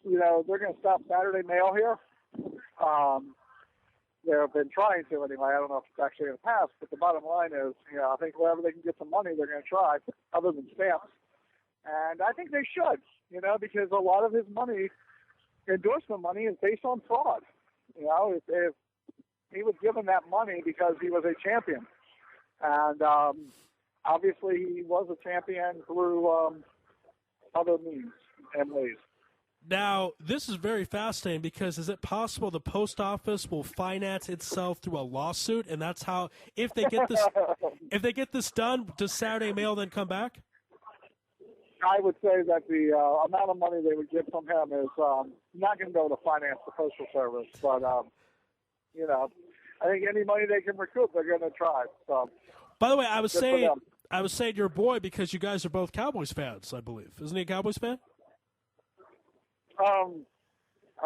going to stop Saturday mail here. They've been trying to anyway. I don't know if it's actually going to pass, but the bottom line is, I think wherever they can get some money, they're going to try, other than stamps. And I think they should, because a lot of his money, endorsement money, is based on fraud. If he was given that money because he was a champion. And obviously he was a champion through other means and ways. Now, this is very fascinating because is it possible the post office will finance itself through a lawsuit, and that's how if they get this done, does Saturday Mail then come back? I would say that the amount of money they would get from him is not going to be able to finance the Postal Service, but I think any money they can recoup, they're going to try. So, by the way, I was saying your boy because you guys are both Cowboys fans, I believe. Isn't he a Cowboys fan? I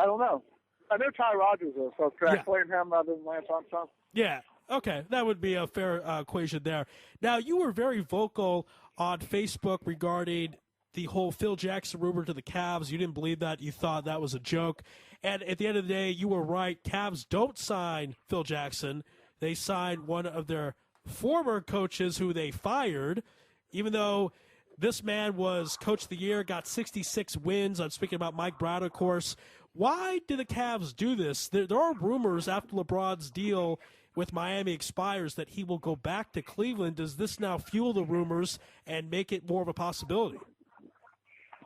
don't know. I know Ty Rogers is, so can I blame him rather than Lance Armstrong? Yeah, okay. That would be a fair equation there. Now, you were very vocal on Facebook regarding the whole Phil Jackson rumor to the Cavs. You didn't believe that. You thought that was a joke. And at the end of the day, you were right. Cavs don't sign Phil Jackson. They signed one of their former coaches who they fired, even though this man was Coach of the Year, got 66 wins. I'm speaking about Mike Brown, of course. Why do the Cavs do this? There are rumors after LeBron's deal with Miami expires that he will go back to Cleveland. Does this now fuel the rumors and make it more of a possibility?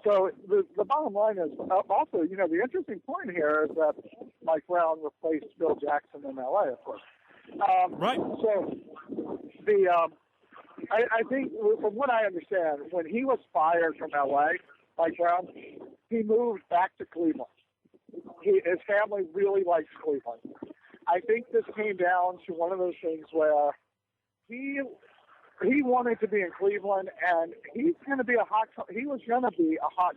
So the bottom line is also, the interesting point here is that Mike Brown replaced Phil Jackson in L.A., of course. Right. So I think, from what I understand, when he was fired from L.A., Mike Brown, he moved back to Cleveland. His family really likes Cleveland. I think this came down to one of those things where he wanted to be in Cleveland, and he was going to be a hot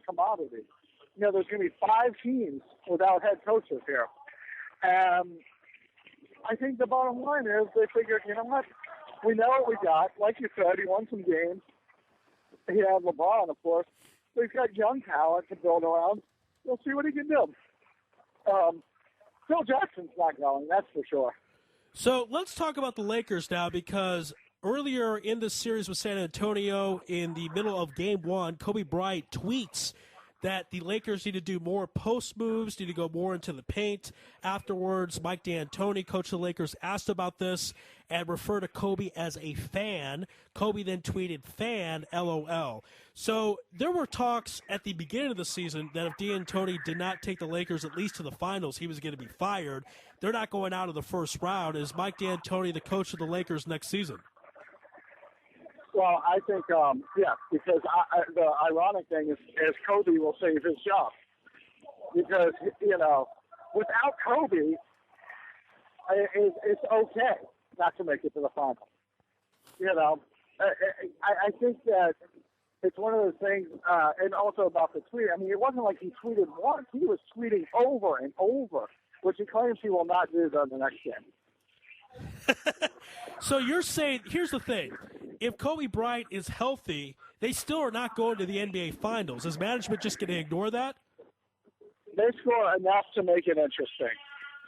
commodity. there's going to be 5 teams without head coaches here. And I think the bottom line is they figured, you know what, we know what we got. Like you said, he won some games. He had LeBron, of course. So he's got young talent to build around. We'll see what he can do. Phil Jackson's not going, that's for sure. So let's talk about the Lakers now, because earlier in the series with San Antonio, in the middle of Game 1, Kobe Bryant tweets that the Lakers need to do more post moves, need to go more into the paint. Afterwards, Mike D'Antoni, coach of the Lakers, asked about this and referred to Kobe as a fan. Kobe then tweeted, "Fan, LOL." So there were talks at the beginning of the season that if D'Antoni did not take the Lakers at least to the finals, he was going to be fired. They're not going out of the first round. Is Mike D'Antoni the coach of the Lakers next season? Well, I think, because the ironic thing is Kobe will save his job. Because, without Kobe, it's okay not to make it to the final. I think that it's one of those things, and also about the tweet. I mean, it wasn't like he tweeted once. He was tweeting over and over, which he claims he will not do during the next game. So you're saying, here's the thing. If Kobe Bryant is healthy, they still are not going to the NBA Finals. Is management just going to ignore that? They score enough to make it interesting.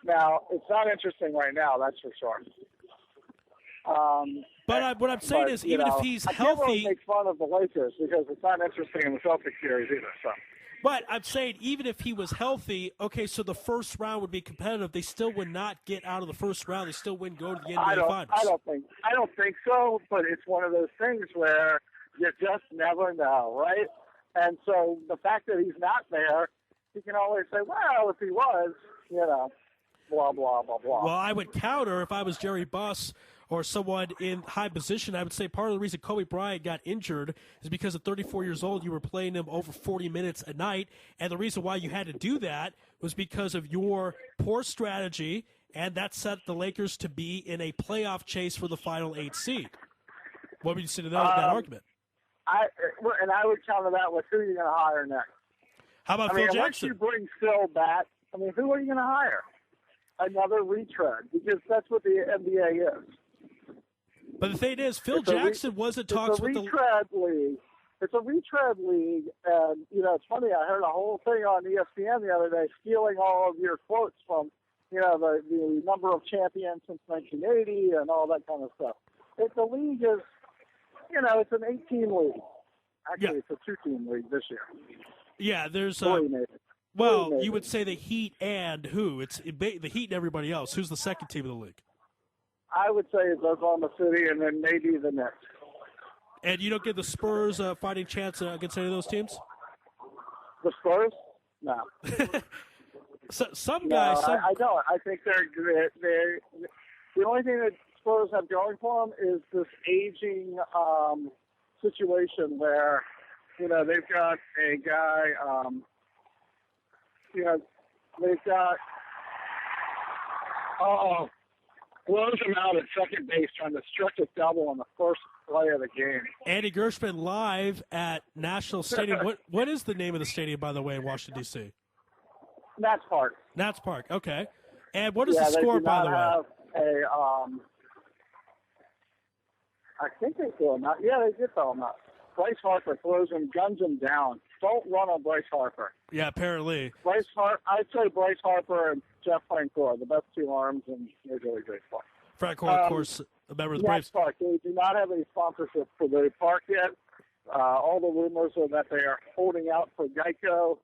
Now, it's not interesting right now, that's for sure. What I'm saying is, even if he's healthy, I can't really make fun of the Lakers because it's not interesting in the Celtics series either. So. But I'm saying, even if he was healthy, okay, so the first round would be competitive. They still would not get out of the first round. They still wouldn't go to the NBA Finals. I don't think so. But it's one of those things where you just never know, right? And so the fact that he's not there, you can always say, well, if he was, blah blah blah blah. Well, I would counter if I was Jerry Buss or someone in high position. I would say part of the reason Kobe Bryant got injured is because at 34 years old, you were playing him over 40 minutes a night. And the reason why you had to do that was because of your poor strategy, and that set the Lakers to be in a playoff chase for the final 8 seed. What would you say to that argument? I would counter that with who you're going to hire next. How about Phil Jackson? Once you bring Phil back, who are you going to hire? Another retread, because that's what the NBA is. But the thing is, Phil Jackson was in talks with the league. It's a retread league, and it's funny. I heard a whole thing on ESPN the other day, stealing all of your quotes from, the number of champions since 1980 and all that kind of stuff. The league is, it's an 18 league. Actually, It's a 2-team league this year. Yeah, there's you would say the Heat and who? It's the Heat and everybody else. Who's the second team of the league? I would say it's Oklahoma City and then maybe the Knicks. And you don't give the Spurs a fighting chance against any of those teams? The Spurs? No. Some guys. I don't. I think they're the only thing that Spurs have going for them is this aging situation where, they've got a guy, they've got, blows him out at second base trying to stretch a double on the first play of the game. Andy Gershman live at National Stadium. What is the name of the stadium, by the way, in Washington, D.C.? Nats Park. Nats Park, okay. And what is the score, by the way? I think they threw him out. Yeah, they did throw him out. Bryce Harper throws him, guns him down. Don't run on Bryce Harper. Yeah, apparently. I'd say Bryce Harper and Jeff Francoeur, the best 2 arms in Major League Baseball. Francoeur, of course, a member of the Braves. Park. They do not have any sponsorship for the park yet. All the rumors are that they are holding out for Geico,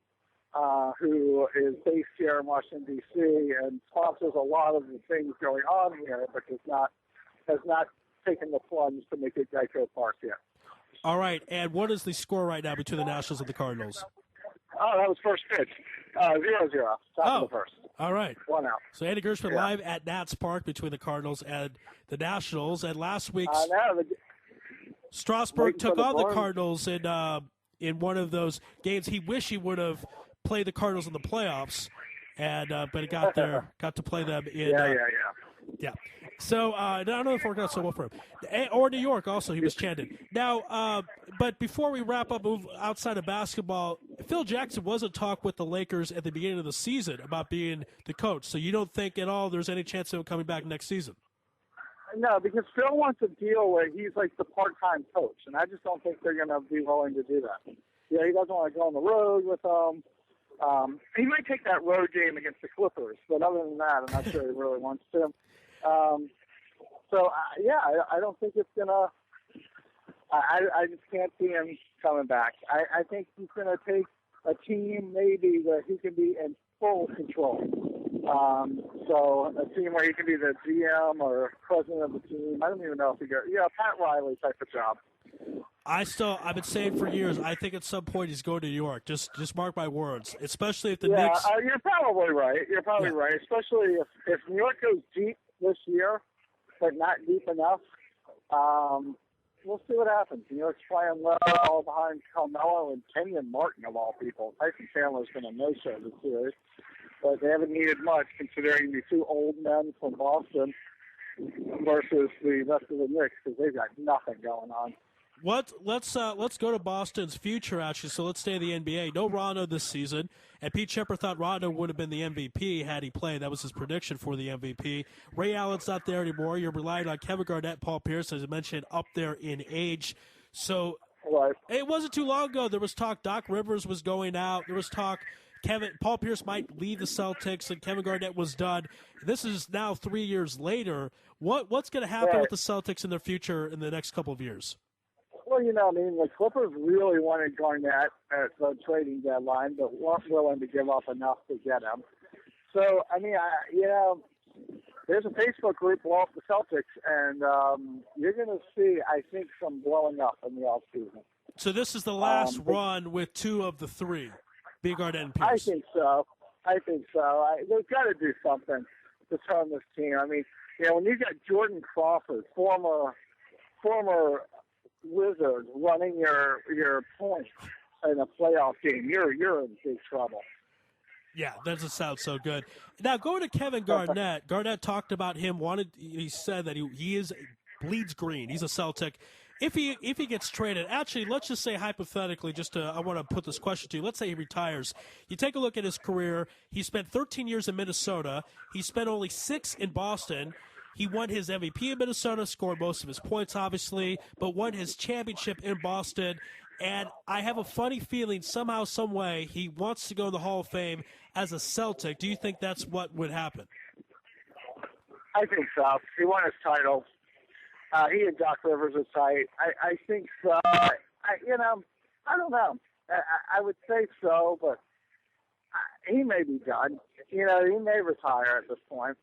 who is based here in Washington, D.C., and sponsors a lot of the things going on here, but has not taken the plunge to make it Geico Park yet. All right, and what is the score right now between the Nationals and the Cardinals? Oh, that was first pitch. 0-0. Top of the first. All right. 1 out. So Andy Gershman live at Nats Park between the Cardinals and the Nationals. And last week, Strasburg took on the Cardinals in one of those games. He wished he would have played the Cardinals in the playoffs, and but he got to play them in. Yeah. So I don't know if it worked out so well for him. Or New York also, he was chanted. Now, but before we wrap up, move outside of basketball, Phil Jackson was in talk with the Lakers at the beginning of the season about being the coach. So you don't think at all there's any chance of him coming back next season? No, because Phil wants a deal where he's like the part-time coach, and I just don't think they're going to be willing to do that. Yeah, he doesn't want to go on the road with them. He might take that road game against the Clippers, but other than that, I'm not sure he really wants to. I don't think it's going to – I just can't see him coming back. I think he's going to take a team maybe where he can be in full control. So a team where he can be the GM or president of the team. I don't even know if he got Pat Riley type of job. I've been saying for years, I think at some point he's going to New York. Just mark my words, especially if the Knicks. You're probably right. You're probably right, especially if New York goes deep this year, but not deep enough. We'll see what happens. New York's playing well behind Carmelo and Kenyon Martin, of all people. Tyson Chandler's been a no-show this series, but they haven't needed much considering the two old men from Boston versus the rest of the Knicks because they've got nothing going on. Let's go to Boston's future, actually. So let's stay in the NBA. No Rondo this season, and Pete Shepard thought Rondo would have been the MVP had he played. That was his prediction for the MVP. Ray Allen's not there anymore. You're relying on Kevin Garnett, Paul Pierce, as I mentioned, up there in age. So it wasn't too long ago. There was talk Doc Rivers was going out. There was talk Paul Pierce might leave the Celtics, and Kevin Garnett was done. This is now 3 years later. What's going to happen with the Celtics in their future in the next couple of years? Well, the Clippers really wanted Garnett at the trading deadline, but weren't willing to give up enough to get him. So, there's a Facebook group, Blow Up the Celtics, and you're going to see, I think, some blowing up in the offseason. So this is the last run with two of the three, Big Garnett and Pierce. I think so. They've got to do something to turn this team. I mean, when you got Jordan Crawford, former Wizard, running your points in a playoff game, you're in big trouble. Yeah, that doesn't sound so good. Now, going to Kevin Garnett, Garnett talked about him. He said that he bleeds green. He's a Celtic. If he gets traded, actually, let's just say hypothetically, I want to put this question to you. Let's say he retires. You take a look at his career. He spent 13 years in Minnesota. He spent only 6 in Boston. He won his MVP in Minnesota, scored most of his points, obviously, but won his championship in Boston. And I have a funny feeling somehow, some way, he wants to go to the Hall of Fame as a Celtic. Do you think that's what would happen? I think so. He won his title. He and Doc Rivers are tight. I think so. I don't know. I would say so, but he may be done. He may retire at this point.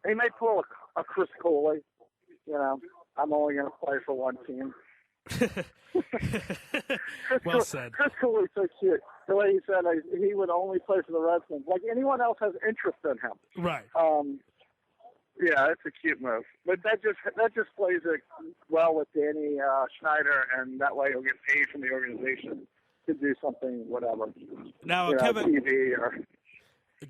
He may pull a Chris Cooley. I'm only going to play for one team. Well said. Chris Cooley's so cute. The way he said he would only play for the Redskins. Like anyone else has interest in him. Right. Yeah, it's a cute move. But that just plays it well with Danny Schneider, and that way he'll get paid from the organization to do something, whatever. Now, Kevin, TV or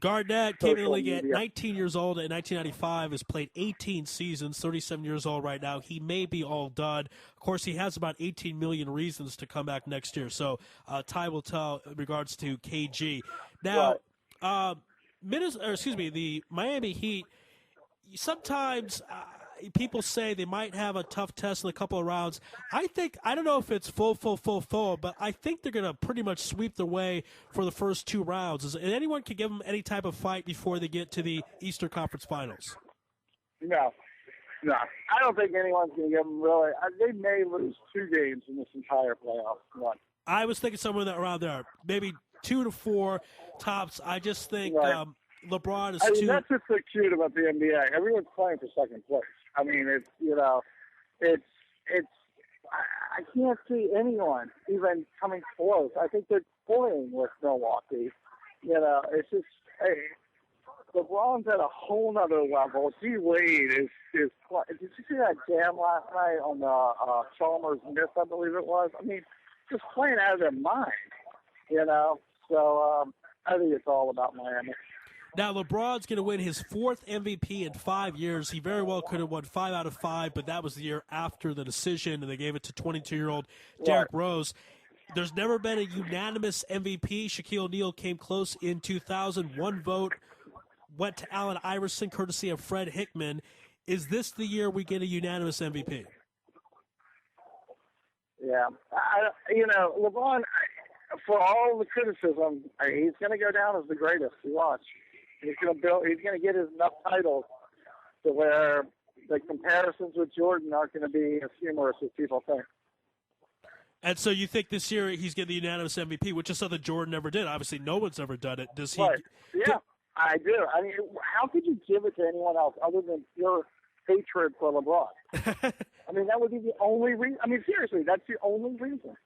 Garnett came in the league at 19 years old in 1995, has played 18 seasons, 37 years old right now. He may be all done. Of course, he has about 18 million reasons to come back next year. So time will tell in regards to KG. Now, the Miami Heat, sometimes people say they might have a tough test in a couple of rounds. I don't know if it's full, but I think they're going to pretty much sweep their way for the first 2 rounds. And anyone can give them any type of fight before they get to the Eastern Conference Finals. No. I don't think anyone's going to give them really. They may lose 2 games in this entire playoff run. I was thinking somewhere around there, maybe 2 to 4 tops. I just think LeBron is too. That's what's so cute about the NBA. Everyone's playing for second place. I mean, it's I can't see anyone even coming close. I think they're toying with Milwaukee. It's just, LeBron's at a whole nother level. D Wade is. Did you see that jam last night on the Chalmers Myth, I believe it was? I mean, just playing out of their mind. So I think it's all about Miami. Now, LeBron's going to win his 4th MVP in 5 years. He very well could have won 5 out of 5, but that was the year after the decision, and they gave it to 22-year-old Derrick Rose. There's never been a unanimous MVP. Shaquille O'Neal came close in 2000. One vote went to Allen Iverson, courtesy of Fred Hickman. Is this the year we get a unanimous MVP? Yeah. LeBron, for all the criticism, he's going to go down as the greatest. You watch. He's going to get his enough titles to where the comparisons with Jordan aren't going to be as humorous as people think. And so you think this year he's getting the unanimous MVP, which is something Jordan never did. Obviously, no one's ever done it. Does he? Right. Yeah, I do. I mean, how could you give it to anyone else other than pure hatred for LeBron? I mean, that would be the only reason. I mean, seriously, that's the only reason.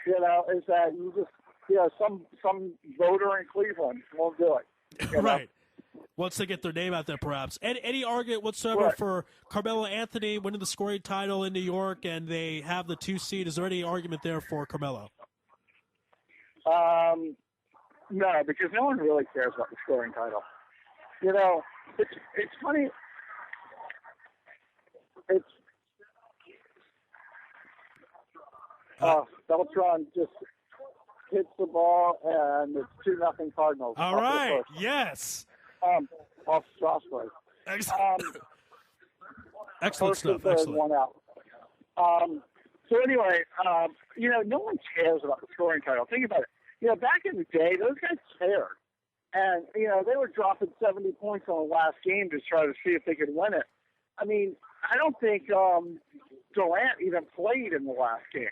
Is that you just, some voter in Cleveland won't do it. Right. Once they get their name out there, perhaps. Any argument whatsoever for Carmelo Anthony winning the scoring title in New York, and they have the 2 seed? Is there any argument there for Carmelo? No, because no one really cares about the scoring title. It's funny. Beltran just hits the ball, and it's 2-0 Cardinals. All right. Yes. Off Strasburg. Excellent stuff. Excellent. One out. So anyway, no one cares about the scoring title. Think about it. Back in the day, those guys cared. And, they were dropping 70 points on the last game to try to see if they could win it. I mean, I don't think Durant even played in the last game.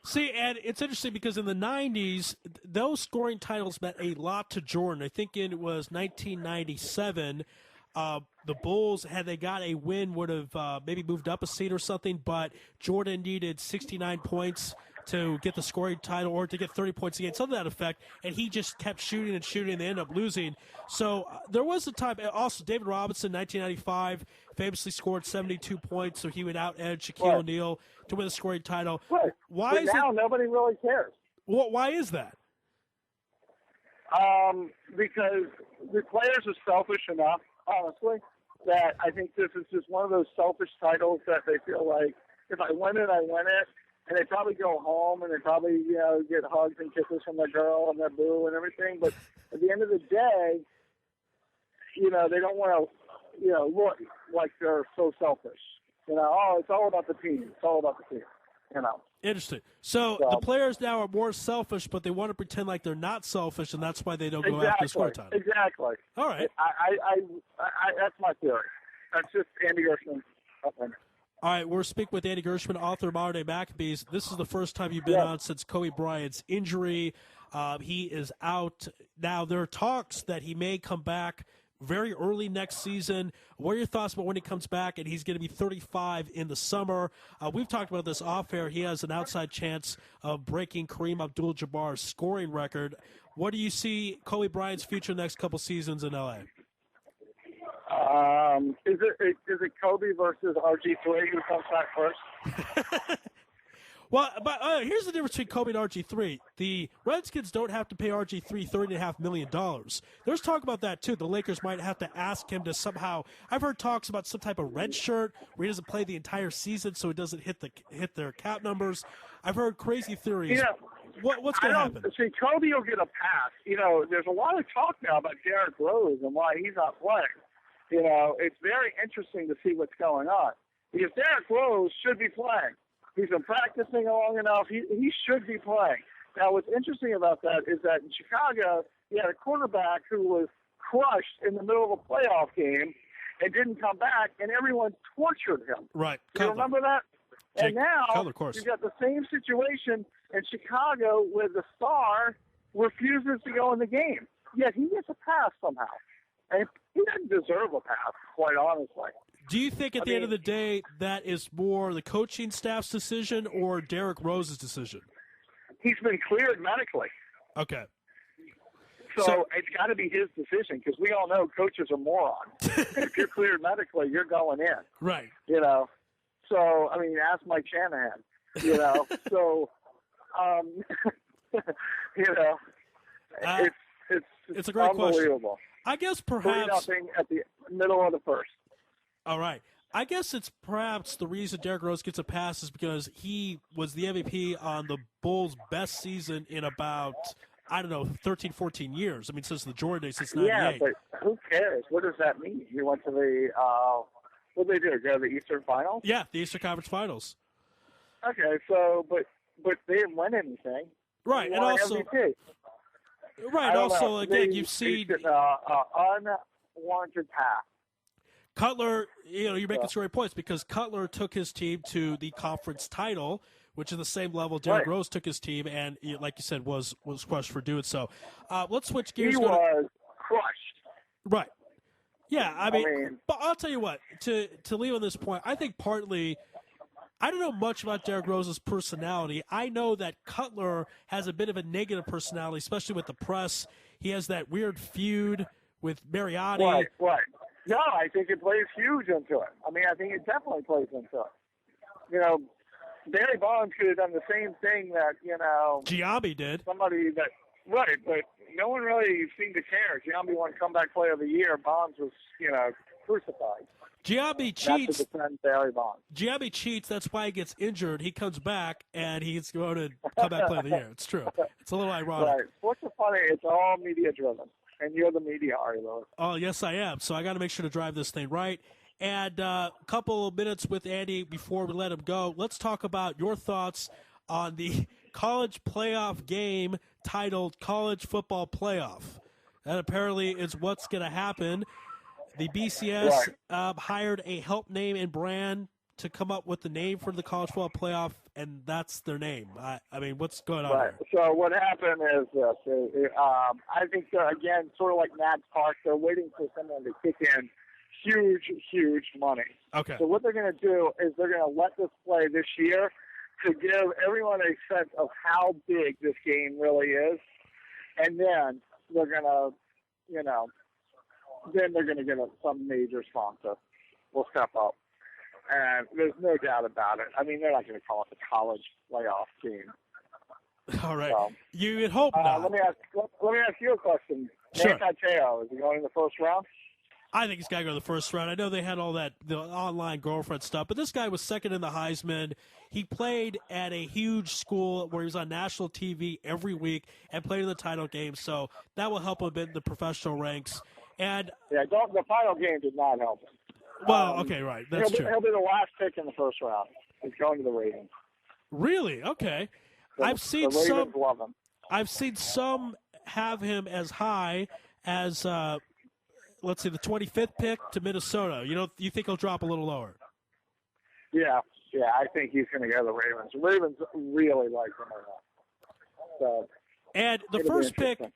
See, and it's interesting because in the 90s, those scoring titles meant a lot to Jordan. I think it was 1997. The Bulls, had they got a win, would have maybe moved up a seed or something, but Jordan needed 69 points to get the scoring title or to get 30 points a game, something to that effect, and he just kept shooting and shooting, and they ended up losing. So there was a time, also David Robinson, 1995, famously scored 72 points, so he would out-edge Shaquille O'Neal to win the scoring title. Right. Why but is now nobody really cares. Why is that? Because the players are selfish enough, honestly, that I think this is just one of those selfish titles that they feel like, if I win it, I win it. And they probably go home and they probably, get hugs and kisses from their girl and their boo and everything. But at the end of the day, they don't want to, look like they're so selfish. It's all about the team. It's all about the team, Interesting. So the players now are more selfish, but they want to pretend like they're not selfish, and that's why they don't go after the score time. Exactly. All right. I that's my theory. That's just Andy Gershman. All right, we're speaking with Andy Gershman, author of Modern Day Maccabees. This is the first time you've been on since Kobe Bryant's injury. He is out. Now, there are talks that he may come back very early next season. What are your thoughts about when he comes back? And he's going to be 35 in the summer. We've talked about this off air. He has an outside chance of breaking Kareem Abdul-Jabbar's scoring record. What do you see Kobe Bryant's future next couple seasons in L.A.? Is it Kobe versus RG3 who comes back first? Well, but here's the difference between Kobe and RG3. The Redskins don't have to pay RG3 $30.5 million. There's talk about that, too. The Lakers might have to ask him to somehow – I've heard talks about some type of red shirt where he doesn't play the entire season so it doesn't hit their cap numbers. I've heard crazy theories. What's going to happen? See, Kobe will get a pass. There's a lot of talk now about Derrick Rose and why he's not playing. It's very interesting to see what's going on. Because Derrick Rose should be playing. He's been practicing long enough. He should be playing. Now, what's interesting about that is that in Chicago, you had a quarterback who was crushed in the middle of a playoff game and didn't come back, and everyone tortured him. Right. Do you remember that? And now you've got the same situation in Chicago where the star refuses to go in the game. Yet he gets a pass somehow. And he doesn't deserve a pass, quite honestly. Do you think at the end of the day that is more the coaching staff's decision or Derrick Rose's decision? He's been cleared medically. Okay. So it's got to be his decision because we all know coaches are morons. If you're cleared medically, you're going in. Right. So, ask Mike Shanahan, So, it's a great unbelievable. Question. I guess perhaps 3-0 at the middle of the first. All right. I guess it's perhaps the reason Derrick Rose gets a pass is because he was the MVP on the Bulls' best season in about, 13, 14 years. I mean, since the Jordan days, since 98. Yeah, but who cares? What does that mean? He went to the, what did they do, go to the Eastern Finals? Yeah, the Eastern Conference Finals. Okay, so, but they didn't win anything. Right, and also... MVP. Right, also, again, you've seen... unwarranted pass. Cutler, you're making some great points because Cutler took his team to the conference title, which is the same level Derrick Rose took his team, and like you said, was crushed for doing so. Let's switch gears. He was crushed. Right. Yeah, I mean, but I'll tell you what, to leave on this point, I think partly, I don't know much about Derrick Rose's personality. I know that Cutler has a bit of a negative personality, especially with the press. He has that weird feud with Mariani. Right. No, I think it plays huge into it. I mean, I think it definitely plays into it. Barry Bonds could have done the same thing that, Giambi did. Somebody that, right, but no one really seemed to care. Giambi won comeback player of the year. Bonds was, crucified. Giambi cheats. That's to defend Barry Bonds. Giambi cheats. That's why he gets injured. He comes back, and he's going to comeback player of the year. It's true. It's a little ironic. Right. What's so funny? It's all media-driven. And you're the media, Ari Louis. Oh, yes, I am. So I got to make sure to drive this thing right. And a couple of minutes with Andy before we let him go. Let's talk about your thoughts on the college playoff game titled College Football Playoff. That apparently is what's going to happen. The BCS hired a help name and brand to come up with the name for the College Football Playoff, and that's their name. I mean, what's going on here? So what happened is this. I think, again, sort of like Nats Park, they're waiting for someone to kick in huge money. Okay. So what they're going to do is they're going to let this play this year to give everyone a sense of how big this game really is, and then they're going to, then they're going to get some major sponsor will step up. And there's no doubt about it. I mean, they're not going to call it the college playoff game. All right. So, you would hope not. Let me ask you a question. Sure. Mateo, is he going in the first round? I think he's got to go to the first round. I know they had all the online girlfriend stuff, but this guy was second in the Heisman. He played at a huge school where he was on national TV every week and played in the title game, so that will help him a bit in the professional ranks. And the final game did not help him. Well, okay, right. That's true. He'll be the last pick in the first round. He's going to the Ravens. Really? Okay. I've seen some have him as high as let's see, the 25th pick to Minnesota. You think he'll drop a little lower? Yeah, I think he's going to go to the Ravens. The Ravens really like him right now. So, and the first pick, at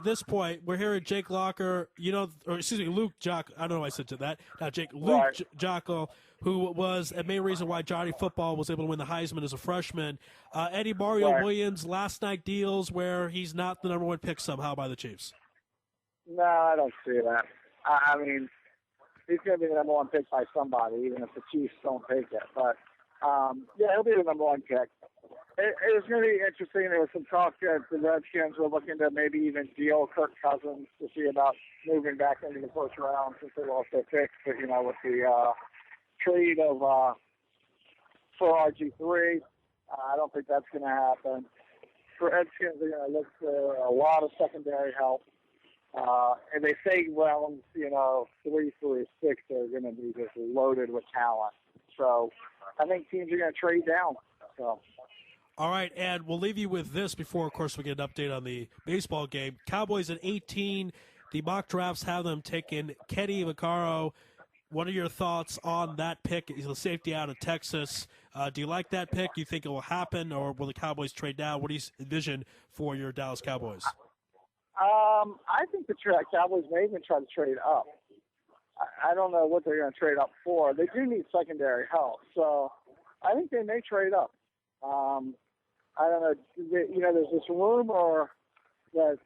this point, we're hearing Jake Locker, Luke Jock. I don't know why I said to that. Not Jake, Luke Jocko, who was a main reason why Johnny Football was able to win the Heisman as a freshman. Eddie Mario Williams, last night deals where he's not the number one pick somehow by the Chiefs. No, I don't see that. I mean, he's going to be the number one pick by somebody, even if the Chiefs don't take it. But, he'll be the number one pick. It was going to be interesting. There was some talk that the Redskins were looking to maybe even deal Kirk Cousins to see about moving back into the first round since they lost their picks. But, with the trade of for RG3, I don't think that's going to happen. For Redskins, they're going to look for a lot of secondary help. And they say rounds, 3 through 6 are going to be just loaded with talent. So I think teams are going to trade down. So. All right, and we'll leave you with this before, of course, we get an update on the baseball game. Cowboys at 18. The mock drafts have them taking Kenny Vaccaro. What are your thoughts on that pick? He's a safety out of Texas. Do you like that pick? Do you think it will happen, or will the Cowboys trade down? What do you envision for your Dallas Cowboys? I think the Cowboys may even try to trade up. I don't know what they're going to trade up for. They do need secondary help, so I think they may trade up. I don't know. There's this rumor that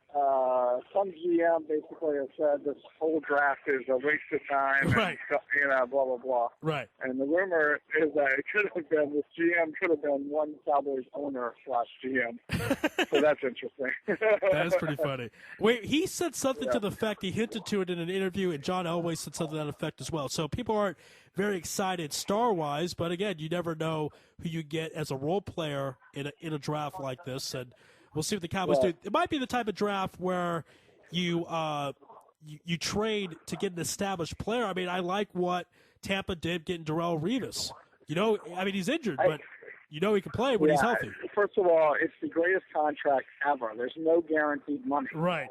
some GM basically has said this whole draft is a waste of time, right? And, blah blah blah. Right. And the rumor is that it could have been this GM could have been one Cowboys owner / GM. So that's interesting. That is pretty funny. Wait, he said something to the effect, he hinted to it in an interview, and John Elway said something to that effect as well. So people aren't very excited star-wise, but again, you never know who you get as a role player in a draft like this, and we'll see what the Cowboys do. It might be the type of draft where you trade to get an established player. I mean, I like what Tampa did getting Darrelle Revis. You know, I mean, he's injured, but you know he can play when he's healthy. First of all, it's the greatest contract ever. There's no guaranteed money. Right.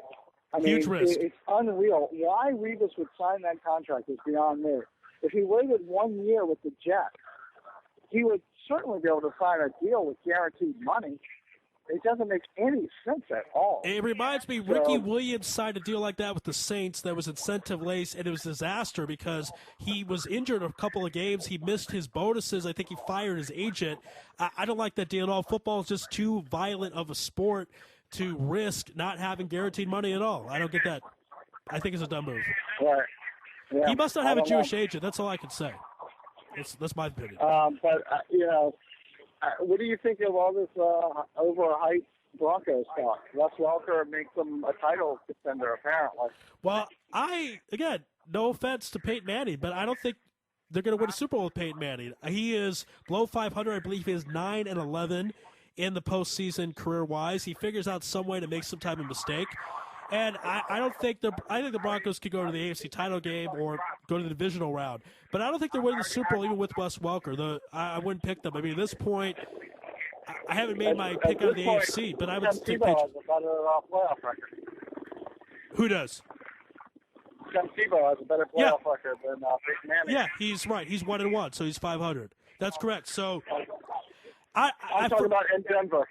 I mean, huge risk. It's unreal. Why Revis would sign that contract is beyond me. If he waited 1 year with the Jets, he would certainly be able to sign a deal with guaranteed money. It doesn't make any sense at all. It reminds me, Ricky Williams signed a deal like that with the Saints that was incentive-laced, and it was a disaster because he was injured a couple of games. He missed his bonuses. I think he fired his agent. I don't like that deal at all. Football is just too violent of a sport to risk not having guaranteed money at all. I don't get that. I think it's a dumb move. Right. Yeah. He must not have a Jewish agent. That's all I can say. That's my opinion. What do you think of all this overhyped Broncos talk? Wes Welker makes them a title contender, apparently. Well, again, no offense to Peyton Manning, but I don't think they're going to win a Super Bowl with Peyton Manning. He is below 500. I believe he is 9-11 in the postseason career-wise. He figures out some way to make some type of mistake. And I think the Broncos could go to the AFC title game or go to the divisional round. But I don't think they're winning the Super Bowl even with Wes Welker. I wouldn't pick them. I mean, at this point, I haven't made my pick out of the AFC, but I would take Patriots. Has a better playoff record. Who does? Tim Tebow has a better playoff record than Peyton Manning. Yeah, he's right. He's 1-1, so he's 500. That's correct. So I'm talking about in Denver.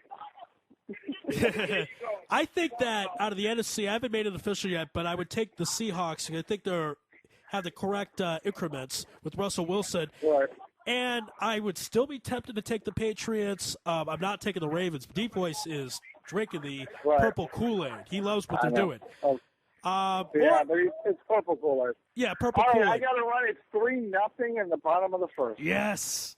I think that out of the NFC, I haven't made it official yet, but I would take the Seahawks. I think they have the correct increments with Russell Wilson. Right. And I would still be tempted to take the Patriots. I'm not taking the Ravens. Deep Voice is drinking the purple Kool-Aid. He loves what they're doing. But it's purple Kool-Aid. Yeah, purple Kool-Aid. Kool-Aid. I got to run. It's 3-0 in the bottom of the first. Yes.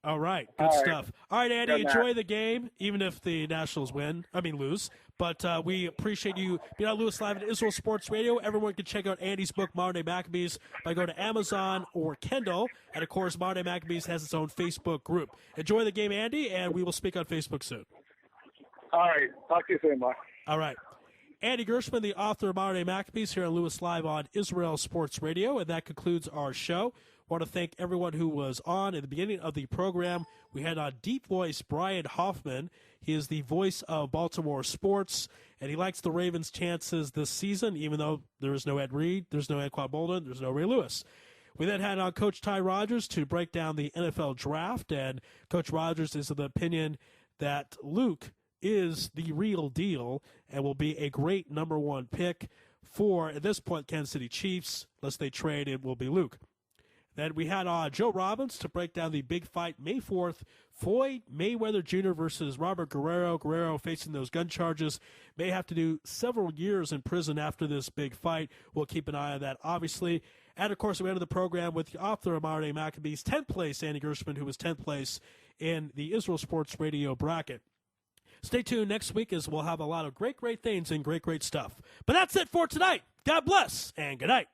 All right, good stuff. All right, Andy, enjoy the game, even if the Nationals lose. But we appreciate you being on Lewis Live at Israel Sports Radio. Everyone can check out Andy's book, Modern Day Maccabees, by going to Amazon or Kindle. And, of course, Modern Day Maccabees has its own Facebook group. Enjoy the game, Andy, and we will speak on Facebook soon. All right. Talk to you soon, Mark. All right. Andy Gershman, the author of Modern Day Maccabees, here on Lewis Live on Israel Sports Radio. And that concludes our show. I want to thank everyone who was on at the beginning of the program. We had on Deep Voice Brian Hoffman. He is the voice of Baltimore sports, and he likes the Ravens' chances this season, even though there is no Ed Reed, there's no Anquan Bolden, there's no Ray Lewis. We then had on Coach Ty Rodgers to break down the NFL draft, and Coach Rodgers is of the opinion that Luke is the real deal and will be a great number one pick for, at this point, Kansas City Chiefs. Unless they trade, it will be Luke. Then we had Joe Robbins to break down the big fight May 4th, Floyd Mayweather Jr. versus Robert Guerrero. Guerrero facing those gun charges, may have to do several years in prison after this big fight. We'll keep an eye on that, obviously. And, of course, we ended the program with the author of Modern Day Maccabees, 10th place, Andy Gershman, who was 10th place in the Israel Sports Radio bracket. Stay tuned next week as we'll have a lot of great things and great stuff. But that's it for tonight. God bless and good night.